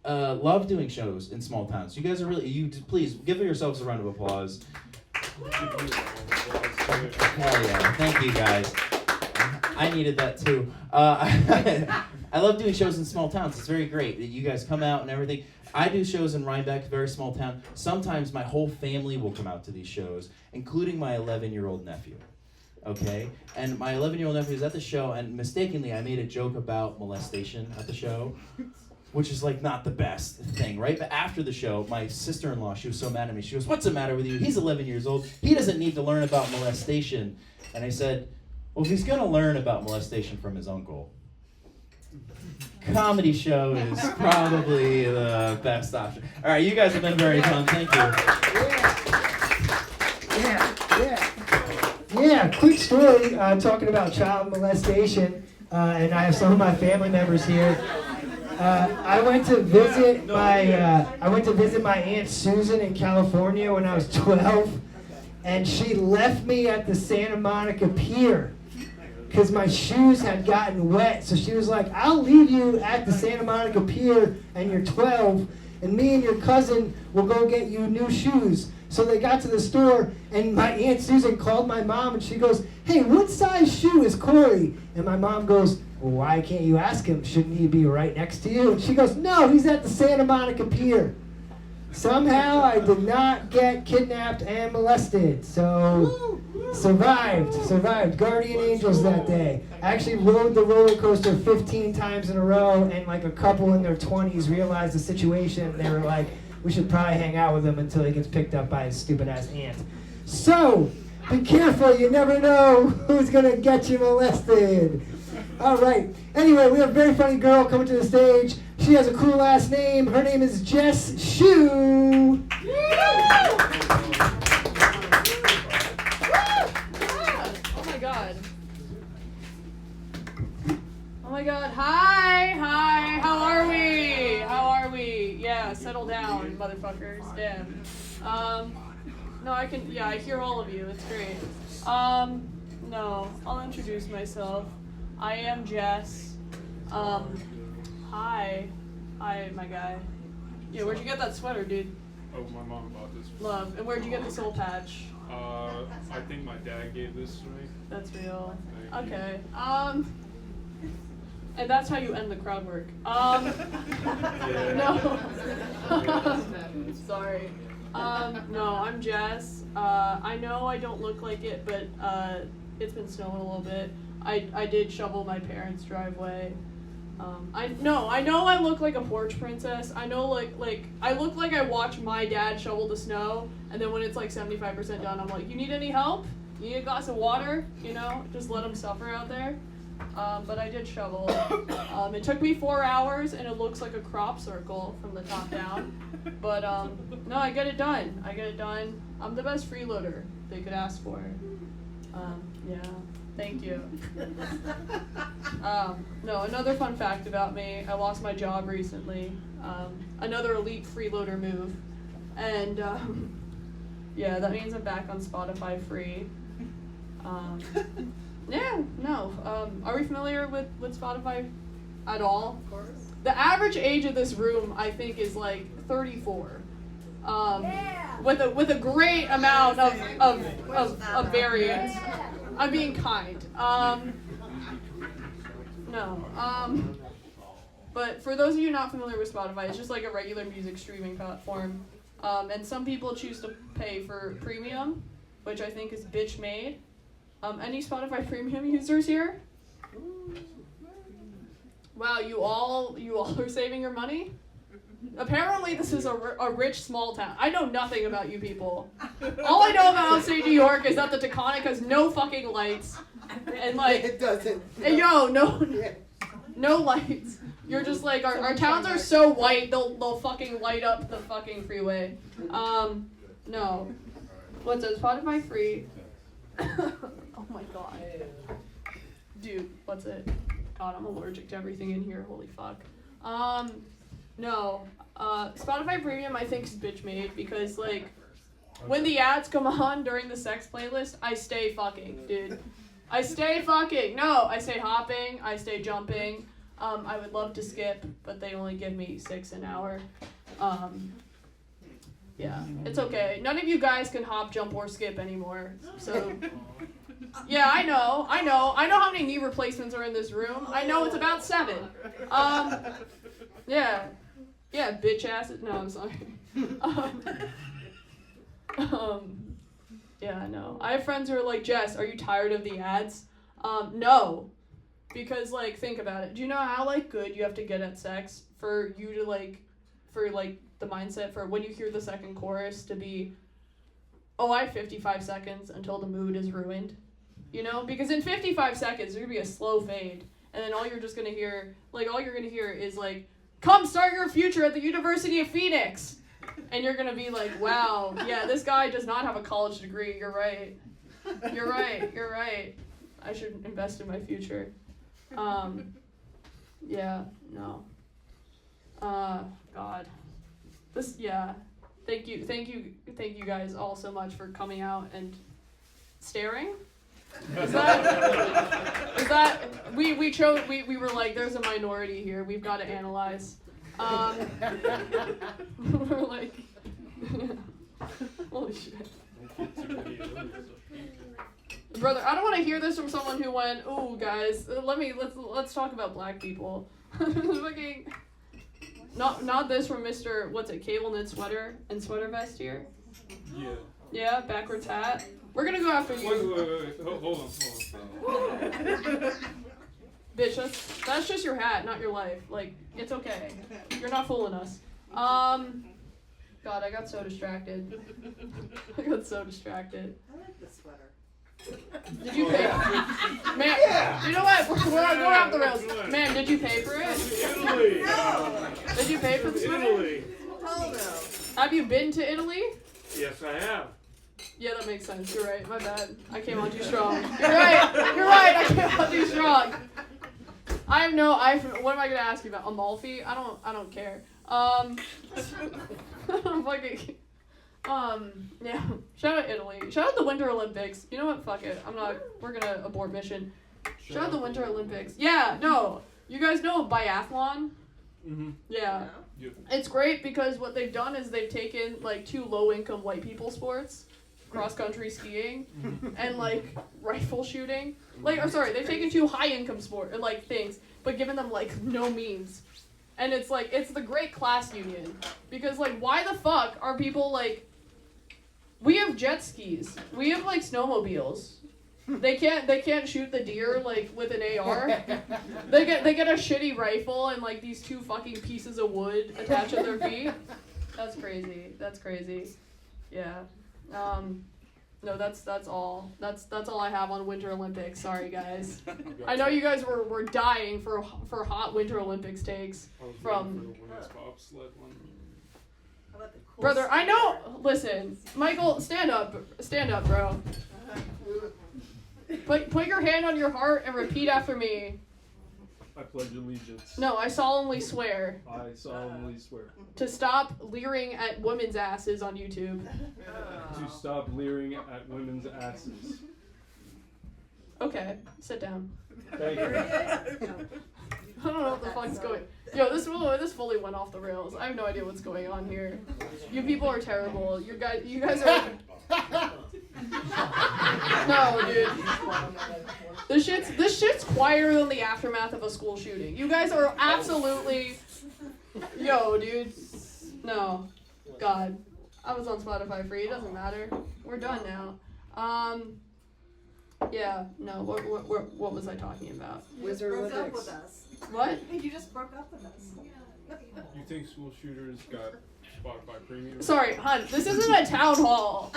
love doing shows in small towns. You guys are please give yourselves a round of applause. Hell yeah. Thank you, guys. I needed that too. I love doing shows in small towns. It's very great that you guys come out and everything. I do shows in Rhinebeck, very small town. Sometimes my whole family will come out to these shows, including my 11-year-old nephew. Okay? And my 11-year-old nephew is at the show, and mistakenly I made a joke about molestation at the show, which is like not the best thing, right? But after the show, my sister-in-law, she was so mad at me. She goes, what's the matter with you? He's 11 years old. He doesn't need to learn about molestation. And I said, well, if he's going to learn about molestation from his uncle, comedy show is probably the best option. All right, you guys have been very fun. Thank you. Yeah, quick story talking about child molestation, and I have some of my family members here. I went to visit my Aunt Susan in California when I was 12, and she left me at the Santa Monica Pier because my shoes had gotten wet. So she was like, I'll leave you at the Santa Monica Pier, and you're 12, and me and your cousin will go get you new shoes. So they got to the store, and my Aunt Susan called my mom, and she goes, hey, what size shoe is Corey? And my mom goes, well, why can't you ask him? Shouldn't he be right next to you? And she goes, no, he's at the Santa Monica Pier. Somehow I did not get kidnapped and molested. So survived. Guardian angels that day. I actually rode the roller coaster 15 times in a row, and like a couple in their 20s realized the situation, and they were like, we should probably hang out with him until he gets picked up by his stupid ass aunt. So, be careful, you never know who's gonna get you molested. All right. Anyway, we have a very funny girl coming to the stage. She has a cool last name. Her name is Jess Shue. Oh my god. Oh my god. Hi. How are we? Yeah, settle down, motherfuckers. Damn. No, I hear all of you. It's great. No, I'll introduce myself. I am Jess. Hi, my guy. Yeah, where'd you get that sweater, dude? Oh, my mom bought this. Love. And where'd you get the soul patch? I think my dad gave this to me. That's real. Thank you. Okay. And that's how you end the crowd work. No. Sorry. No, I'm Jess. I know I don't look like it, but it's been snowing a little bit. I did shovel my parents' driveway. I know I look like a porch princess. I know like I look like I watch my dad shovel the snow, and then when it's like 75% done, I'm like, you need any help? You need a glass of water? You know, just let them suffer out there. But I did shovel. It took me 4 hours, and it looks like a crop circle from the top down. But no, I get it done. I'm the best freeloader they could ask for. Yeah. Thank you. No, another fun fact about me, I lost my job recently. Another elite freeloader move. And yeah, that means I'm back on Spotify free. Yeah, no. Are we familiar with Spotify at all? Of course. The average age of this room, I think, is like 34. With a great amount of variance. I'm being kind. No. But for those of you not familiar with Spotify, it's just like a regular music streaming platform. And some people choose to pay for premium, which I think is bitch made. Any Spotify premium users here? Wow, you all are saving your money? Apparently this is a rich small town. I know nothing about you people. All I know about upstate New York is that the Taconic has no fucking lights. And like It doesn't. and no lights. You're just like our towns are so white they'll fucking light up the fucking freeway. No. What's it? Spotify free? Oh my god. dude, what's it? God, I'm allergic to everything in here. Holy fuck. No. Spotify Premium I think is bitch made because like when the ads come on during the sex playlist, I stay fucking, dude. I stay fucking. No, I stay hopping. I stay jumping. I would love to skip, but they only give me 6 an hour. Yeah, it's okay. None of you guys can hop, jump, or skip anymore. So, yeah, I know how many knee replacements are in this room. I know it's about 7. Yeah, bitch asses. No, I'm sorry. Yeah, I know. I have friends who are like, Jess, are you tired of the ads? No. Because, like, think about it. Do you know how, like, good you have to get at sex for you to, like, for, like, the mindset for when you hear the second chorus to be, oh, I have 55 seconds until the mood is ruined? You know? Because in 55 seconds, there's going to be a slow fade. And then all you're just going to hear, like, all you're going to hear is, like, come start your future at the University of Phoenix. And you're going to be like, wow, yeah, this guy does not have a college degree. You're right. You're right. I should invest in my future. Yeah, no. God. Thank you guys all so much for coming out and staring. Is that we were like, there's a minority here, we've got to analyze. We're like, holy shit. Brother, I don't want to hear this from someone who went, "Ooh, guys, let's talk about black people." Fucking, not this from Mr. What's it? Cable knit sweater and sweater vest here. Yeah. Yeah, backwards hat. We're gonna go after you. Wait. Hold on. Bitch, that's just your hat, not your life. Like, it's okay. You're not fooling us. God, I got so distracted. I like the sweater. Did you pay? Man, you know what? We're going off the rails. Man, did you pay for it? Italy. No. Did you pay for the sweater? Italy. Have you been to Italy? Yes, I have. Yeah, that makes sense. You're right. My bad. I came on too strong. You're right. I came on too strong. What am I gonna ask you about? Amalfi? I don't care. Fucking. Yeah. Shout out Italy. Shout out the Winter Olympics. You know what? Fuck it. We're gonna abort mission. Shout out the Winter Olympics. Yeah. No. You guys know biathlon? Mm-hmm. Yeah. It's great because what they've done is they've taken like 2 low-income white people sports, cross-country skiing, and like rifle shooting. They've taken 2 high-income things, but given them like no means. And it's like, it's the great class union. Because like, why the fuck are people like, we have jet skis, we have like snowmobiles. They can't shoot the deer like with an AR. They get a shitty rifle and like these 2 fucking pieces of wood attached to their feet. That's crazy. Yeah. No, that's all. That's all I have on Winter Olympics. Sorry, guys. I know you guys were dying for hot Winter Olympics takes from. Brother, I know. Listen, Michael, stand up, bro. Put your hand on your heart and repeat after me. I pledge allegiance. No, I solemnly swear. I solemnly swear. To stop leering at women's asses on YouTube. To stop leering at women's asses. Okay, sit down. Thank you. I don't know what the fuck's going. Yo, this fully went off the rails. I have no idea what's going on here. You people are terrible. You guys are. No, dude. This shit's quieter than the aftermath of a school shooting. You guys are absolutely. Yo, dude. No. God. I was on Spotify free. It doesn't matter. We're done now. Yeah. No. What was I talking about? Wizard broke up with us. What? You just broke up with us. You think school shooters got Spotify Premium? Sorry, hun. This isn't a town hall.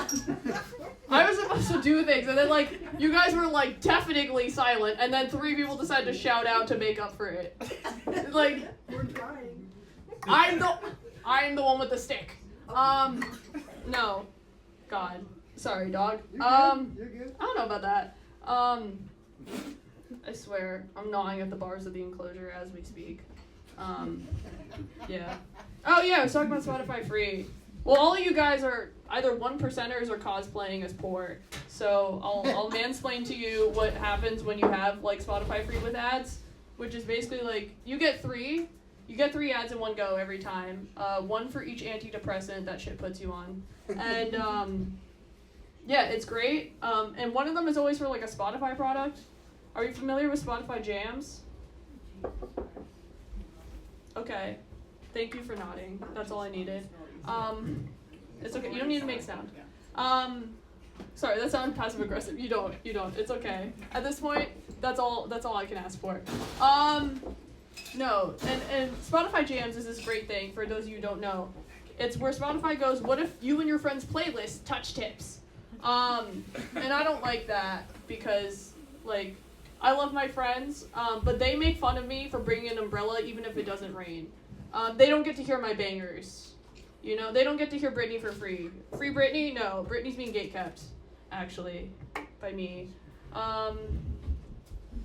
I was supposed to do things, and then like you guys were like deafeningly silent, and then 3 people decided to shout out to make up for it. Like we're trying. I'm the one with the stick. No. God. Sorry, dog. You're good. I don't know about that. I swear, I'm gnawing at the bars of the enclosure as we speak. Yeah. Oh yeah, I was talking about Spotify free. Well, all of you guys are either 1%ers or cosplaying as poor. So I'll mansplain to you what happens when you have like Spotify free with ads, which is basically like you get three ads in one go every time. One for each antidepressant that shit puts you on. And yeah, it's great. And one of them is always for like a Spotify product. Are you familiar with Spotify Jams? Okay. Thank you for nodding. That's all I needed. It's okay. You don't need to make sound. Sorry, that sounded passive aggressive. You don't. It's okay. At this point, that's all I can ask for. No, and Spotify Jams is this great thing for those of you who don't know. It's where Spotify goes, what if you and your friend's playlist touch tips? And I don't like that because, like, I love my friends, but they make fun of me for bringing an umbrella even if it doesn't rain. They don't get to hear my bangers. You know, they don't get to hear Britney for free. Free Britney? No, Britney's being gatekept, actually, by me.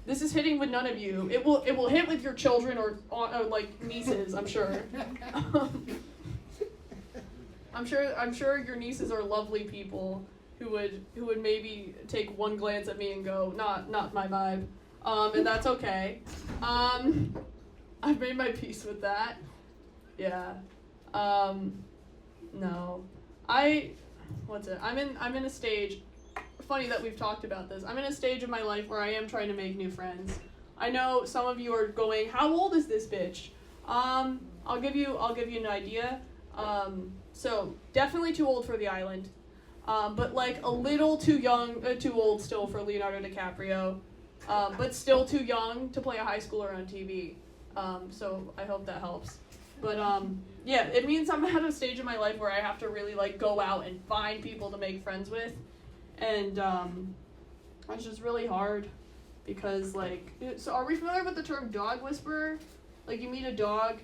This is hitting with none of you. It will hit with your children or like nieces, I'm sure. I'm sure your nieces are lovely people who would maybe take one glance at me and go, not my vibe. And that's okay. I've made my peace with that. Yeah. No. I'm in a stage. Funny that we've talked about this. I'm in a stage of my life where I am trying to make new friends. I know some of you are going, how old is this bitch? I'll give you an idea. So definitely too old for the island. But like a little too old still for Leonardo DiCaprio. But still too young to play a high schooler on TV. So I hope that helps. But yeah, it means I'm at a stage in my life where I have to really like go out and find people to make friends with. And it's just really hard because like, so are we familiar with the term dog whisperer? Like you meet a dog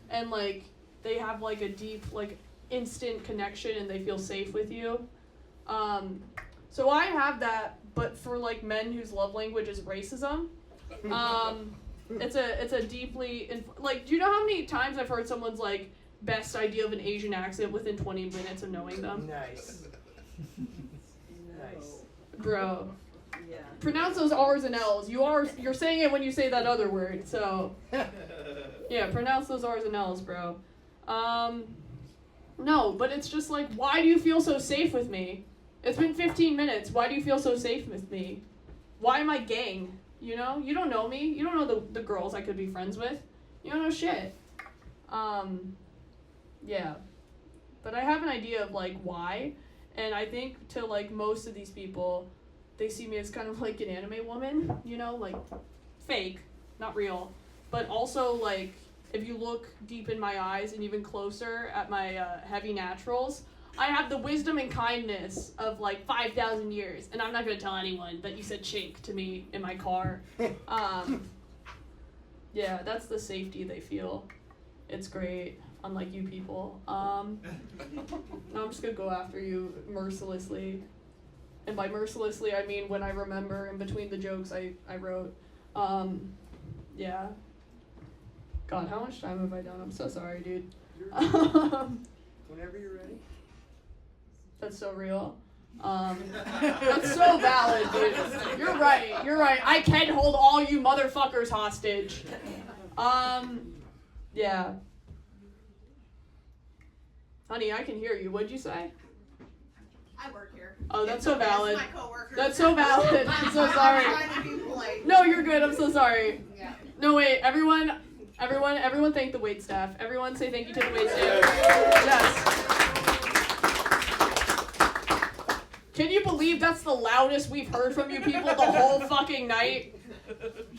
and like they have like a deep like instant connection and they feel safe with you. So I have that, but for like men whose love language is racism. It's a deeply like, do you know how many times I've heard someone's like best idea of an Asian accent within 20 minutes of knowing them? Nice. Nice. Bro. Yeah. Pronounce those R's and L's. You're saying it when you say that other word, so yeah, pronounce those R's and L's, bro. No, but it's just like, why do you feel so safe with me? It's been 15 minutes. Why do you feel so safe with me? Why am I gang? You know? You don't know me. You don't know the girls I could be friends with. You don't know shit. Yeah. But I have an idea of, like, why. And I think to, like, most of these people, they see me as kind of like an anime woman. You know? Like, fake. Not real. But also, like, if you look deep in my eyes and even closer at my heavy naturals, I have the wisdom and kindness of like 5,000 years, and I'm not gonna tell anyone that you said chink to me in my car. Yeah, that's the safety they feel. It's great, unlike you people. No, I'm just gonna go after you mercilessly. And by mercilessly, I mean when I remember in between the jokes I wrote. Yeah. God, how much time have I done? I'm so sorry, dude. Whenever you're ready. That's so real. That's so valid, dude. You're right. I can hold all you motherfuckers hostage. Yeah. Honey, I can hear you. What'd you say? I work here. Oh, that's so valid. It's my coworker. That's so valid. I'm so sorry. I'm trying to be polite. No, you're good. I'm so sorry. Yeah. No, wait. Everyone thank the wait staff. Everyone say thank you to the wait staff. Yes. Can you believe that's the loudest we've heard from you people the whole fucking night?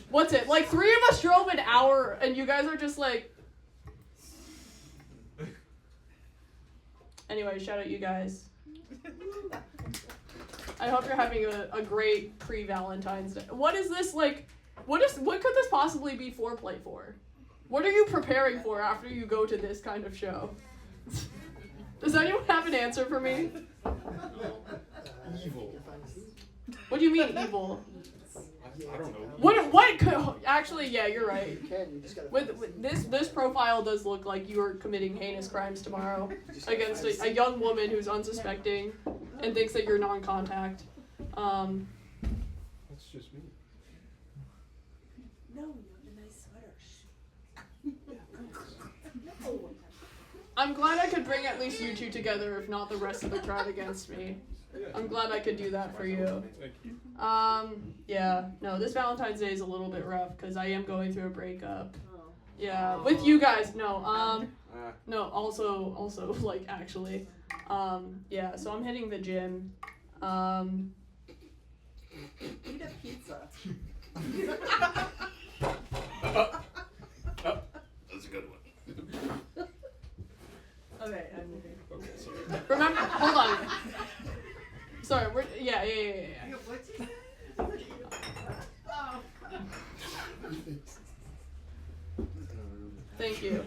What's it? Like 3 of us drove an hour and you guys are just like... Anyway, shout out you guys. I hope you're having a great pre-Valentine's Day. What is this like? What could this possibly be foreplay for? What are you preparing for after you go to this kind of show? Does anyone have an answer for me? Evil. What do you mean evil? I I don't know. What could, actually, yeah, you're right. You can. You just gotta. With this profile does look like you are committing heinous crimes tomorrow against a young woman who's unsuspecting and thinks that you're non-contact. That's just me. No, you have a nice sweater. I'm glad I could bring at least you two together, if not the rest of the crowd against me. I'm glad I could do that for you. Thank you. Yeah, no, this Valentine's Day is a little bit rough because I am going through a breakup. Yeah, with you guys, no, also, like, actually. Yeah, so I'm hitting the gym. Eat a pizza. That's a good one. Okay, I'm moving. Okay, sorry. Remember, hold on. Sorry, yeah. Thank you.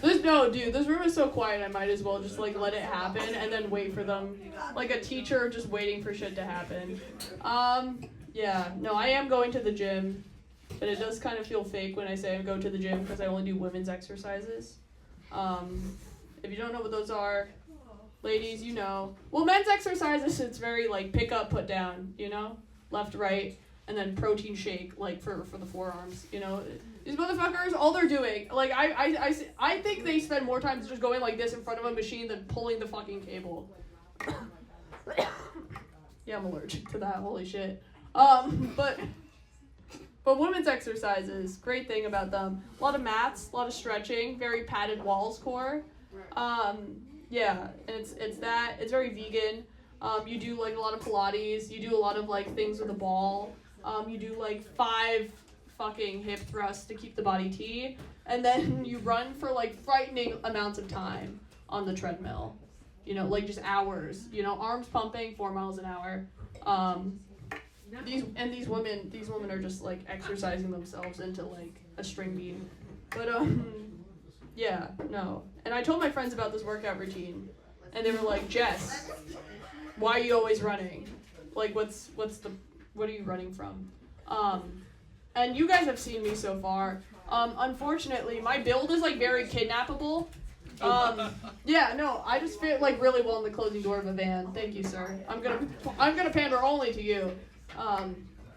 This room is so quiet. I might as well just like let it happen and then wait for them, like a teacher just waiting for shit to happen. Yeah. No, I am going to the gym, but it does kind of feel fake when I say I go to the gym because I only do women's exercises. If you don't know what those are, ladies, you know. Well, men's exercises, it's very like pick up, put down, you know, left, right, and then protein shake, like for the forearms, you know. These motherfuckers, all they're doing, like I think they spend more time just going like this in front of a machine than pulling the fucking cable. Yeah, I'm allergic to that. Holy shit. But women's exercises, great thing about them. A lot of mats, a lot of stretching, very padded walls core. Yeah, it's that. It's very vegan. You do like a lot of Pilates. You do a lot of like things with a ball. You do like 5 fucking hip thrusts to keep the body T, and then you run for like frightening amounts of time on the treadmill. You know, like just hours. You know, arms pumping 4 miles an hour. These women are just like exercising themselves into like a string bean. But yeah, no. And I told my friends about this workout routine, and they were like, Jess, why are you always running? Like, what are you running from? And you guys have seen me so far. Unfortunately, my build is like very kidnappable. Yeah, no, I just fit like really well in the closing door of a van. Thank you, sir. I'm gonna pander only to you,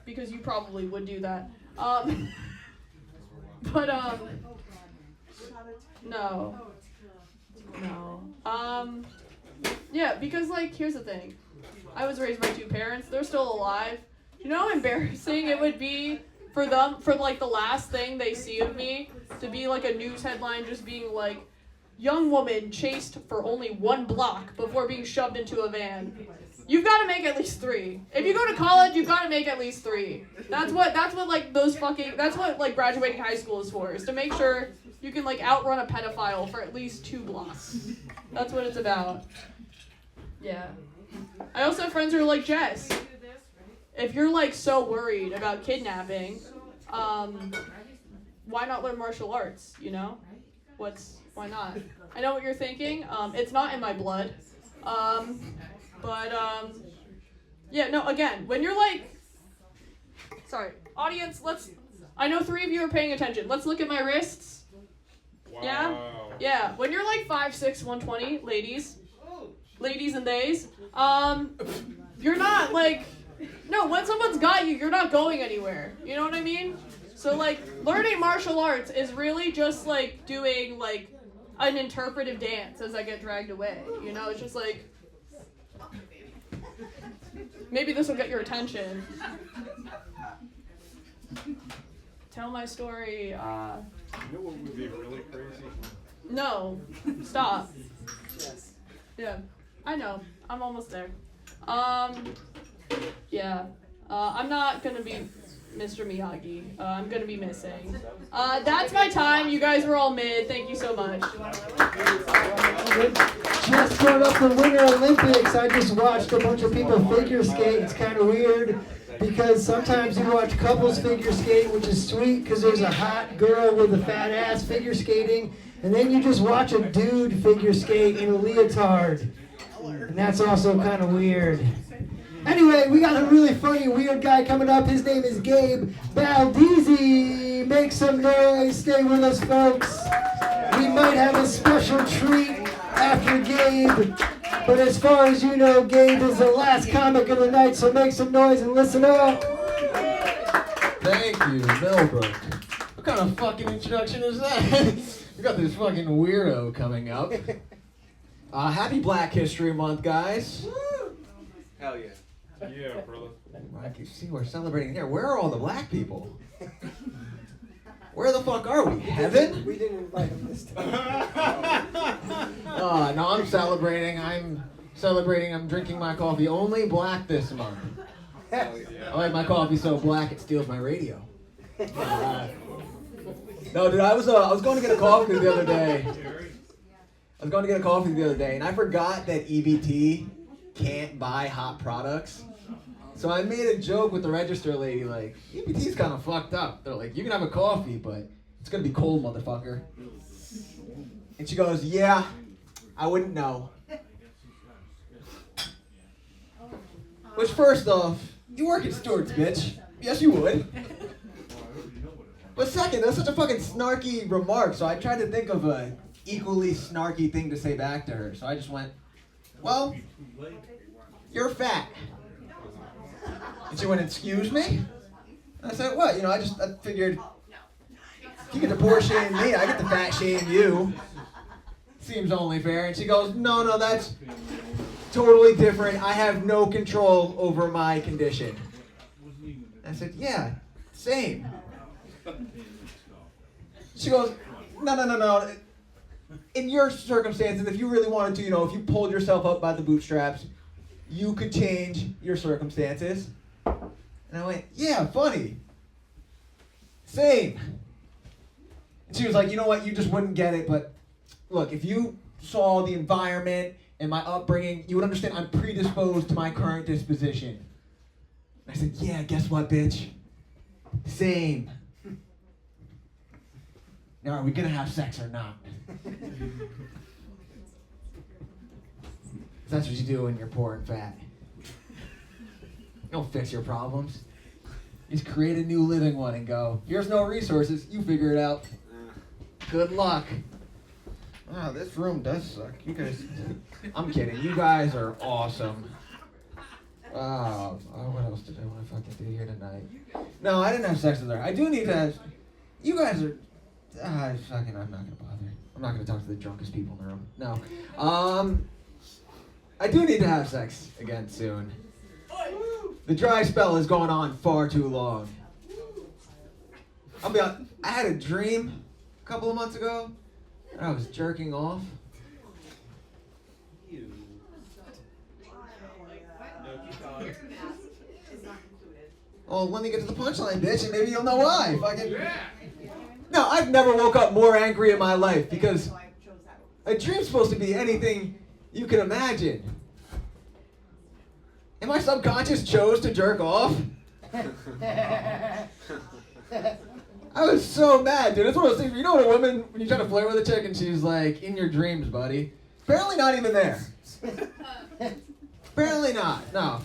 because you probably would do that. But no. Yeah, because like here's the thing. I was raised by 2 parents. They're still alive. You know how embarrassing it would be for them, for like the last thing they see of me to be like a news headline just being like, young woman chased for only 1 block before being shoved into a van. You've got to make at least 3. If you go to college, you've got to make at least 3. That's what like that's what like graduating high school is for, is to make sure you can like outrun a pedophile for at least 2 blocks. That's what it's about. Yeah. I also have friends who are like, Jess, if you're like so worried about kidnapping, why not learn martial arts, you know? Why not? I know what you're thinking. It's not in my blood. Yeah, no, again, when you're like, sorry, audience, I know 3 of you are paying attention. Let's look at my wrists. Wow. Yeah? Yeah, when you're like 5'6", 120, ladies and theys, you're not like, no, when someone's got you, you're not going anywhere. You know what I mean? So like, learning martial arts is really just like doing like an interpretive dance as I get dragged away. You know, it's just like, maybe this will get your attention. Tell my story. You know what would be really crazy? No, stop. Yeah, I know. I'm almost there. Yeah. I'm not gonna be Mr. Miyagi. I'm gonna be missing. That's my time. You guys were all mid. Thank you so much. Just brought up the Winter Olympics. I just watched a bunch of people figure skate. It's kind of weird because sometimes you watch couples figure skate, which is sweet because there's a hot girl with a fat ass figure skating, and then you just watch a dude figure skate in a leotard, and that's also kind of weird. Anyway, we got a really funny, weird guy coming up. His name is Gabe Baldizzi. Make some noise. Stay with us, folks. We might have a special treat after Gabe. But as far as you know, Gabe is the last comic of the night, so make some noise and listen up. Thank you, Millbrook. What kind of fucking introduction is that? We got this fucking weirdo coming up. Happy Black History Month, guys. Hell yeah. Yeah, brother. I can see we're celebrating here. Where are all the black people? Where the fuck are we? Heaven? We didn't invite him this time. No, I'm celebrating. I'm drinking my coffee only black this month. I like my coffee so black it steals my radio. No, dude, I was going to get a coffee the other day. And I forgot that EBT can't buy hot products. So I made a joke with the register lady, like, EBT's kind of fucked up. They're like, you can have a coffee, but it's going to be cold, motherfucker. And she goes, yeah, I wouldn't know. Which, first off, you work at Stewart's, bitch. Yes, you would. But second, that's such a fucking snarky remark, so I tried to think of a equally snarky thing to say back to her. So I just went, well, you're fat. And she went, excuse me? And I said, what? You know, I figured, you get to poor shame me, I get to fat shame you. Seems only fair. And she goes, no, that's totally different. I have no control over my condition. I said, yeah, same. She goes, no. In your circumstances, if you really wanted to, you know, if you pulled yourself up by the bootstraps, you could change your circumstances. And I went, yeah, funny. Same. And she was like, you know what, you just wouldn't get it, but look, if you saw the environment and my upbringing, you would understand I'm predisposed to my current disposition. And I said, yeah, guess what, bitch? Same. Now, are we gonna have sex or not? That's what you do when you're poor and fat. You don't fix your problems. You just create a new living one and go, here's no resources, you figure it out. Good luck. Wow, this room does suck. You guys, I'm kidding. You guys are awesome. What else did I want to fucking do here tonight? No, I didn't have sex with her. I do need to have, you guys are, I'm not gonna bother. I'm not gonna talk to the drunkest people in the room. No. I do need to have sex again soon. The dry spell has gone on far too long. I'll be honest, I had a dream a couple of months ago, and I was jerking off. Oh, let me get to the punchline, bitch, and maybe you'll know why. No, I've never woke up more angry in my life because a dream's supposed to be anything you can imagine. And my subconscious chose to jerk off. I was so mad, dude. It's one of those things, you know what a woman, when you try to flirt with a chick and she's like, in your dreams, buddy. Apparently not even there. Apparently not, no.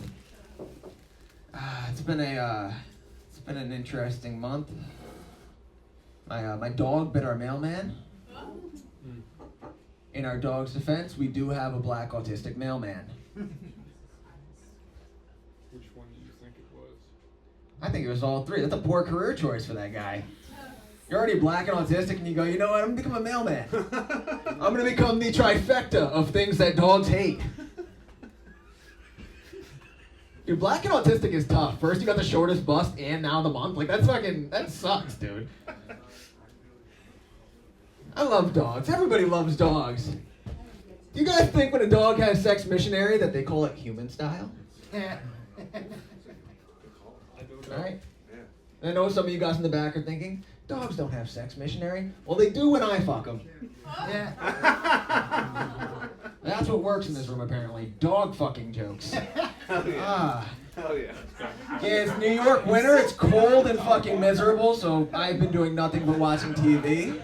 It's been an interesting month. My dog bit our mailman. In our dog's defense, we do have a black autistic mailman. Which one do you think it was? I think it was all three. That's a poor career choice for that guy. You're already black and autistic and you go, you know what, I'm gonna become a mailman. I'm gonna become the trifecta of things that dogs hate. Dude, black and autistic is tough. First you got the shortest bust and now the month. Like, that sucks, dude. I love dogs. Everybody loves dogs. Do you guys think when a dog has sex missionary that they call it human style? Right? And I know some of you guys in the back are thinking, dogs don't have sex missionary. Well, they do when I fuck them. Yeah. That's what works in this room, apparently. Dog fucking jokes. Hell yeah. Hell yeah. Yeah, it's New York winter. It's cold and fucking miserable, so I've been doing nothing but watching TV.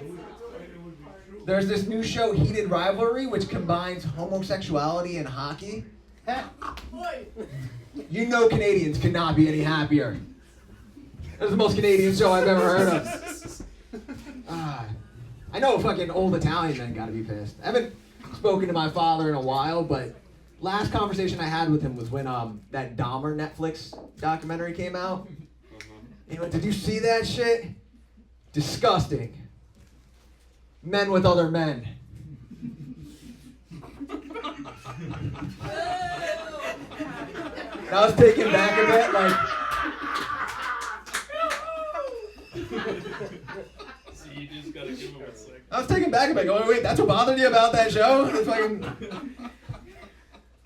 There's this new show, Heated Rivalry, which combines homosexuality and hockey. You know Canadians could not be any happier. It was the most Canadian show I've ever heard of. I know fucking old Italian men gotta be pissed. I haven't spoken to my father in a while, but last conversation I had with him was when that Dahmer Netflix documentary came out. He went, did you see that shit? Disgusting. Men with other men. I was taken back a bit, See, you just gotta give him a second. I was taken back a bit, going, wait, that's what bothered you about that show? It's fucking...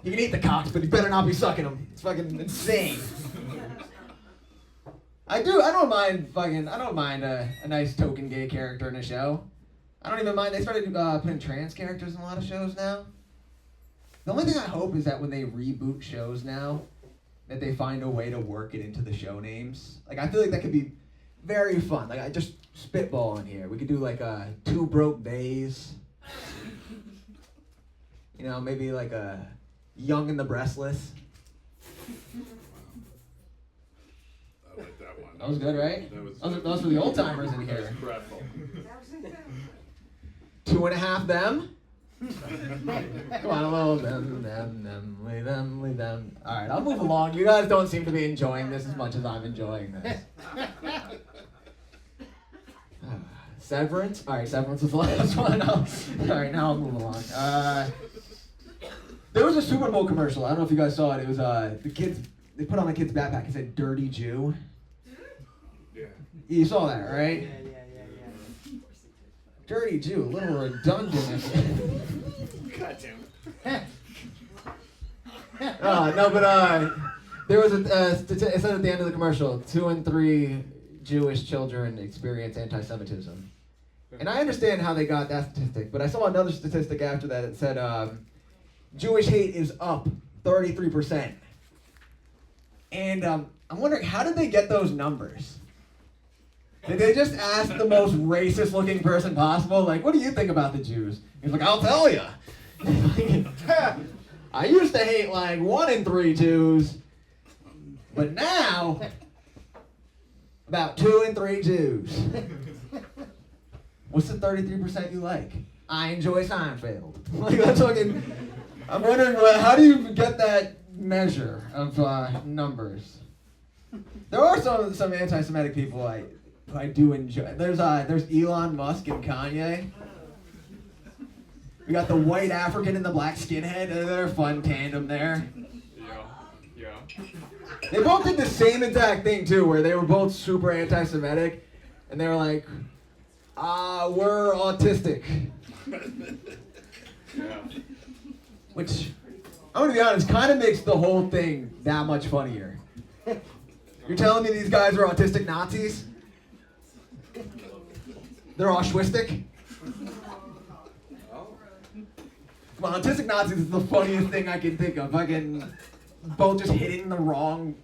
You can eat the cocks, but you better not be sucking them. It's fucking insane. I don't mind a nice token gay character in a show. I don't even mind. They started putting trans characters in a lot of shows now. The only thing I hope is that when they reboot shows now, that they find a way to work it into the show names. Like, I feel like that could be very fun. Like, I just spitball in here. We could do like Two Broke Bays. You know, maybe like a Young and the Breastless. I like that one. That was good, right? That Those were the old timers in here. Dreadful. 2.5 them. Come on, a little them, leave them. All right, I'll move along. You guys don't seem to be enjoying this as much as I'm enjoying this. Severance. All right, Severance was the last one. All right, now I'll move along. There was a Super Bowl commercial. I don't know if you guys saw it. It was the kids. They put on a kid's backpack. It said "Dirty Jew." Yeah. You saw that, right? Yeah. Dirty Jew, a little redundant. God damn it. No, but there was it said at the end of the commercial, 2 in 3 Jewish children experience anti-Semitism. And I understand how they got that statistic, but I saw another statistic after that. It said Jewish hate is up 33%. And I'm wondering, how did they get those numbers? Did they just ask the most racist-looking person possible? Like, what do you think about the Jews? He's like, I'll tell you. I used to hate like 1 in 3 Jews, but now about 2 in 3 Jews. What's the 33% you like? I enjoy Seinfeld. Like, that's fucking. I'm wondering, how do you get that measure of numbers? There are some anti-Semitic people I do enjoy. There's Elon Musk and Kanye. We got the white African and the black skinhead. They're a fun tandem there. Yeah. They both did the same exact thing too, where they were both super anti-Semitic, and they were like, we're autistic. Yeah. Which, I'm gonna be honest, kind of makes the whole thing that much funnier. You're telling me these guys are autistic Nazis? They're Auschwistic? Come on, autistic Nazis is the funniest thing I can think of. Fucking both just hitting the wrong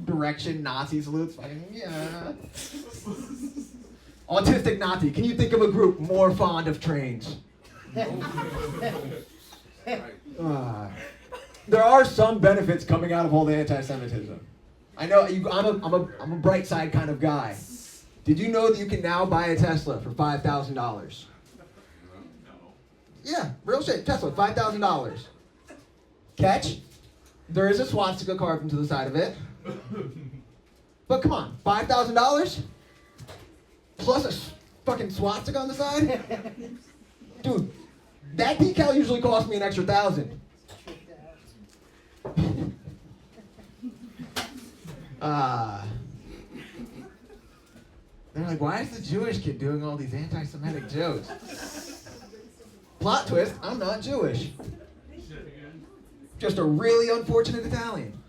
direction Nazi salutes. Fucking, yeah. Autistic Nazi. Can you think of a group more fond of trains? There are some benefits coming out of all the anti-Semitism. I know I'm a bright side kind of guy. Did you know that you can now buy a Tesla for $5,000? Yeah, real shit. Tesla, $5,000. Catch? There is a swastika carved into the side of it. But come on, $5,000? Plus a fucking swastika on the side? Dude, that decal usually costs me an extra $1,000. They're like, why is the Jewish kid doing all these anti-Semitic jokes? Plot twist, I'm not Jewish. Just a really unfortunate Italian.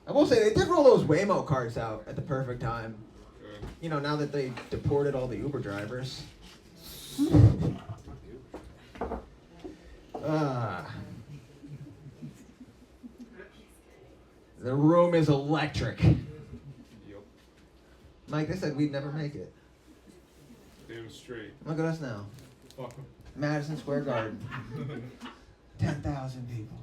I will say, they did roll those Waymo cards out at the perfect time. You know, now that they deported all the Uber drivers. The room is electric. Yep. Mike, they said we'd never make it. Damn straight. Look at us now. Fuck 'em. Madison Square Garden. 10,000 people.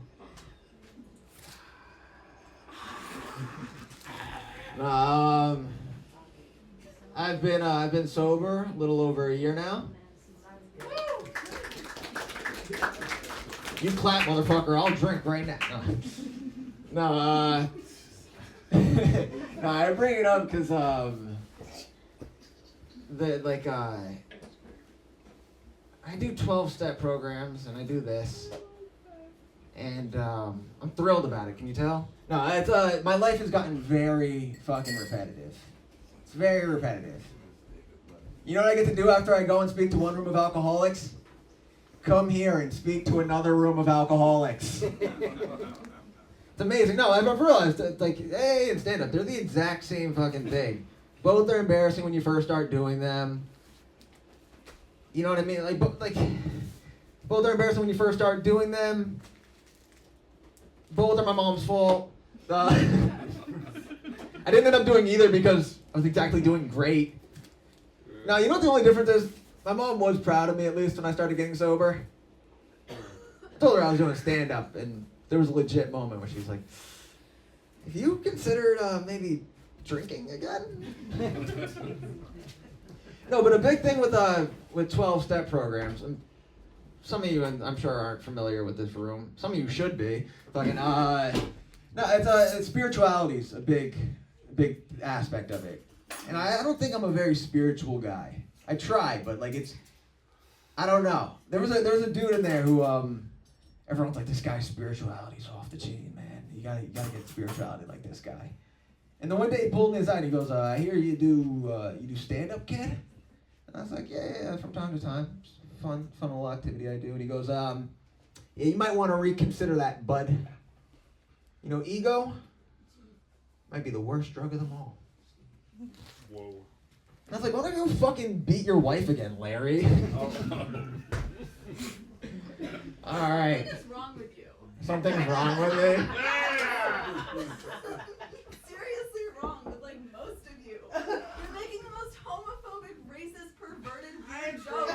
I've been sober a little over a year now. You clap, motherfucker. I'll drink right now. No, no, I bring it up because I do 12-step programs and I do this, and I'm thrilled about it. Can you tell? No, it's my life has gotten very fucking repetitive. It's very repetitive. You know what I get to do after I go and speak to one room of alcoholics? Come here and speak to another room of alcoholics. It's amazing. No, I've realized that, like, hey, and stand-up, they're the exact same fucking thing. Both are embarrassing when you first start doing them. You know what I mean? Both are embarrassing when you first start doing them. Both are my mom's fault. I didn't end up doing either because I was exactly doing great. Now, you know what the only difference is? My mom was proud of me, at least, when I started getting sober. I told her I was doing stand-up, and there was a legit moment where she was like, have you considered maybe drinking again? No, but a big thing with 12-step programs, and some of you, and I'm sure, aren't familiar with this room. Some of you should be. Fucking, no, it's spirituality's a big aspect of it. And I don't think I'm a very spiritual guy. I try, but I don't know. There was a dude in there who everyone's like, this guy's spirituality's off the chain, man. You gotta get spirituality like this guy. And the one day he pulled me aside and he goes, I hear you do stand-up, kid? And I was like, yeah, from time to time. It's a fun little activity I do. And he goes, yeah, you might want to reconsider that, bud. You know, ego might be the worst drug of them all. Whoa. And I was like, why don't you fucking beat your wife again, Larry? All right. What is wrong with you? Something's wrong with me. Seriously wrong with most of you. You're making the most homophobic, racist, perverted, weird jokes.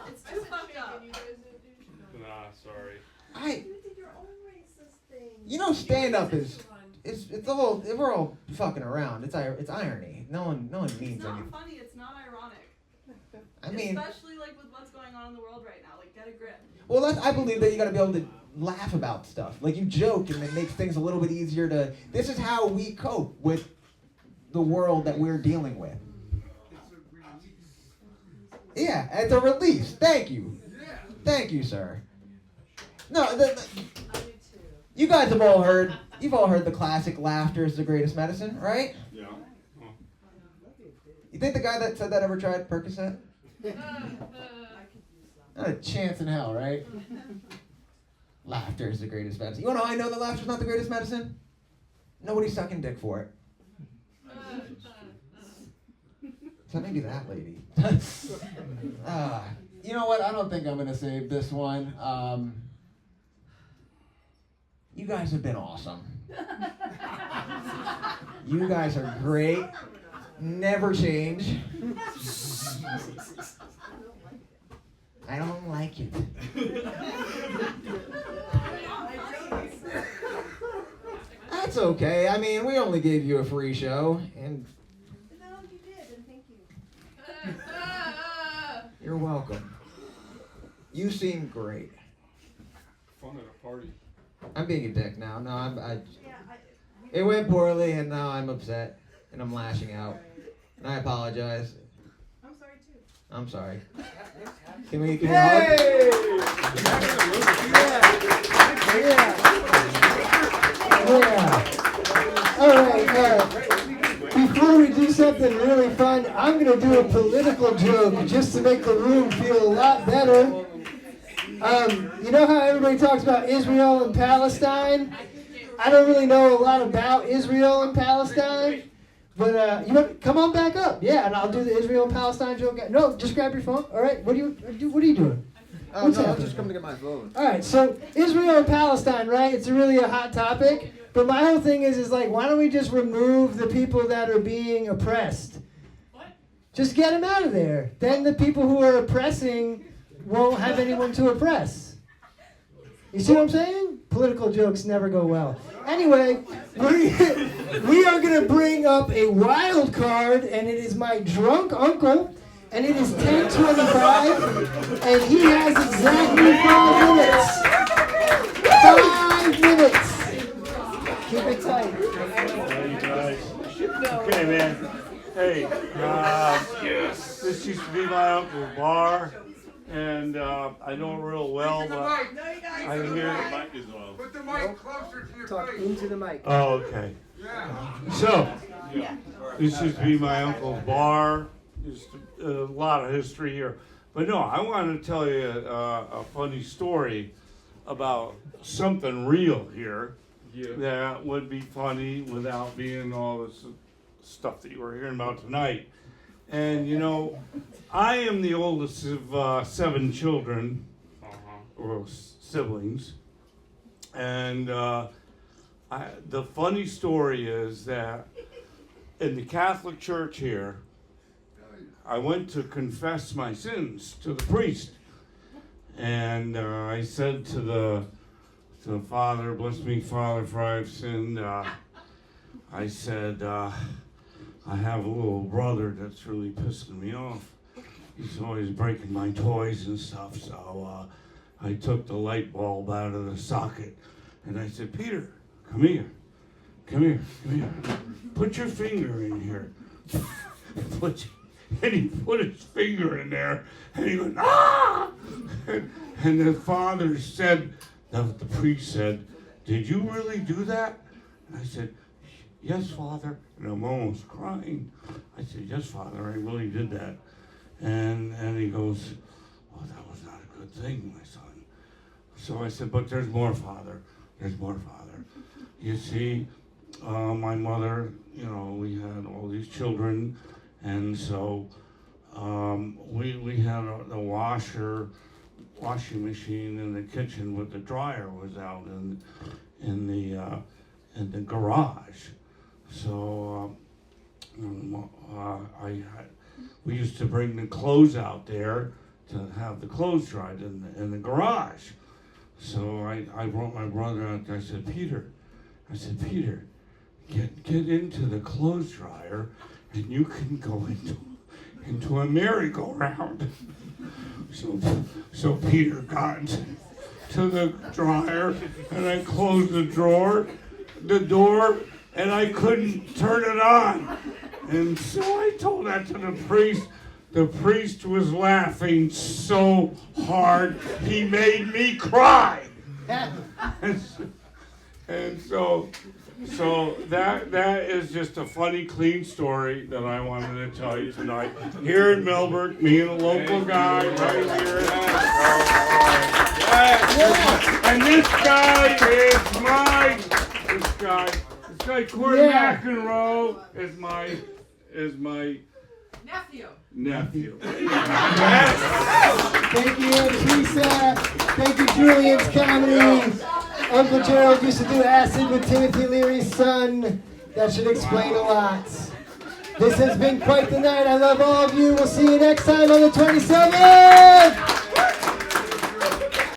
It's too fucked up. Nah, sorry. You did your own racist thing. You know, stand-up is we're all fucking around. It's irony. No one means anything. It's not funny. It's not ironic. I mean, especially with what's going on in the world right now. Get a grip. well, I believe that you got to be able to laugh about stuff. You joke, and it makes things a little bit easier to. This is how we cope with the world that we're dealing with. Yeah, it's a release. Thank you. Thank you, sir. No, you guys have all heard. You've all heard the classic "laughter is the greatest medicine," right? Yeah. You think the guy that said that ever tried Percocet? Not a chance in hell, right? Laughter is the greatest medicine. You wanna know how I know that laughter's not the greatest medicine? Nobody's sucking dick for it. So maybe that lady. You know what? I don't think I'm gonna save this one. You guys have been awesome. You guys are great. Never change. I don't like it. That's okay. I mean, we only gave you a free show, and No, you did, and thank you. you're welcome. You seem great. Fun at a party. I'm being a dick now. No, it went poorly, and now I'm upset, and I'm lashing out. And I apologize. I'm sorry too. I'm sorry. Can we hug? Yeah. All right. Before we do something really fun, I'm going to do a political joke just to make the room feel a lot better. You know how everybody talks about Israel and Palestine? I don't really know a lot about Israel and Palestine, but you know, come on back up. Yeah, and I'll do the Israel and Palestine joke. No, just grab your phone. All right. What are you doing? Oh, What's no, I'll happening? just come to get my phone. All right, so Israel and Palestine, right? It's really a hot topic. But my whole thing is like, why don't we just remove the people that are being oppressed? What? Just get them out of there. Then the people who are oppressing won't have anyone to oppress. You see what I'm saying? Political jokes never go well. Anyway, we are going to bring up a wild card, and it is my drunk uncle, and it is 10:25, and he has exactly 5 minutes. 5 minutes. Keep it tight. Okay, man. Hey, this used to be my uncle's bar, and I know it real well, but I can hear it. Put the mic closer to your Talk face. into the mic. Oh, okay. Yeah. So, this used to be my uncle's bar. There's a lot of history here. But no, I want to tell you a funny story about something real here that would be funny without being all this stuff that you were hearing about tonight. And you know, I am the oldest of 7 children, or siblings. And the funny story is that in the Catholic Church here, I went to confess my sins to the priest. And I said to the Father, bless me, Father, for I have sinned. I said, I have a little brother that's really pissing me off. He's always breaking my toys and stuff. So I took the light bulb out of the socket and I said, Peter, come here. Come here. Come here. Put your finger in here. And he put his finger in there and he went, ah! And the father said, the priest said, did you really do that? And I said, yes, Father. And I'm almost crying. I said, yes, Father, I really did that. And he goes, oh, that was not a good thing, my son. So I said, but there's more, Father. There's more, Father. You see, my mother, you know, we had all these children, and so we had the washing machine in the kitchen, but the dryer was out in the garage. So we used to bring the clothes out there to have the clothes dried in the garage. So I brought my brother out there. I said, Peter, get into the clothes dryer, and you can go into a merry-go-round. So Peter got to the dryer, and I closed the door, and I couldn't turn it on. And so I told that to the priest. The priest was laughing so hard, he made me cry. And so that is just a funny, clean story that I wanted to tell you tonight. Here in Melbourne, me and a local guy right here. And this guy is mine. This guy Corey McEnroe is my nephew. Thank you, Teresa. Thank you, Julien's Comedy. Uncle Gerald used to do acid with Timothy Leary's son. That should explain a lot. This has been quite the night. I love all of you. We'll see you next time on the 27th.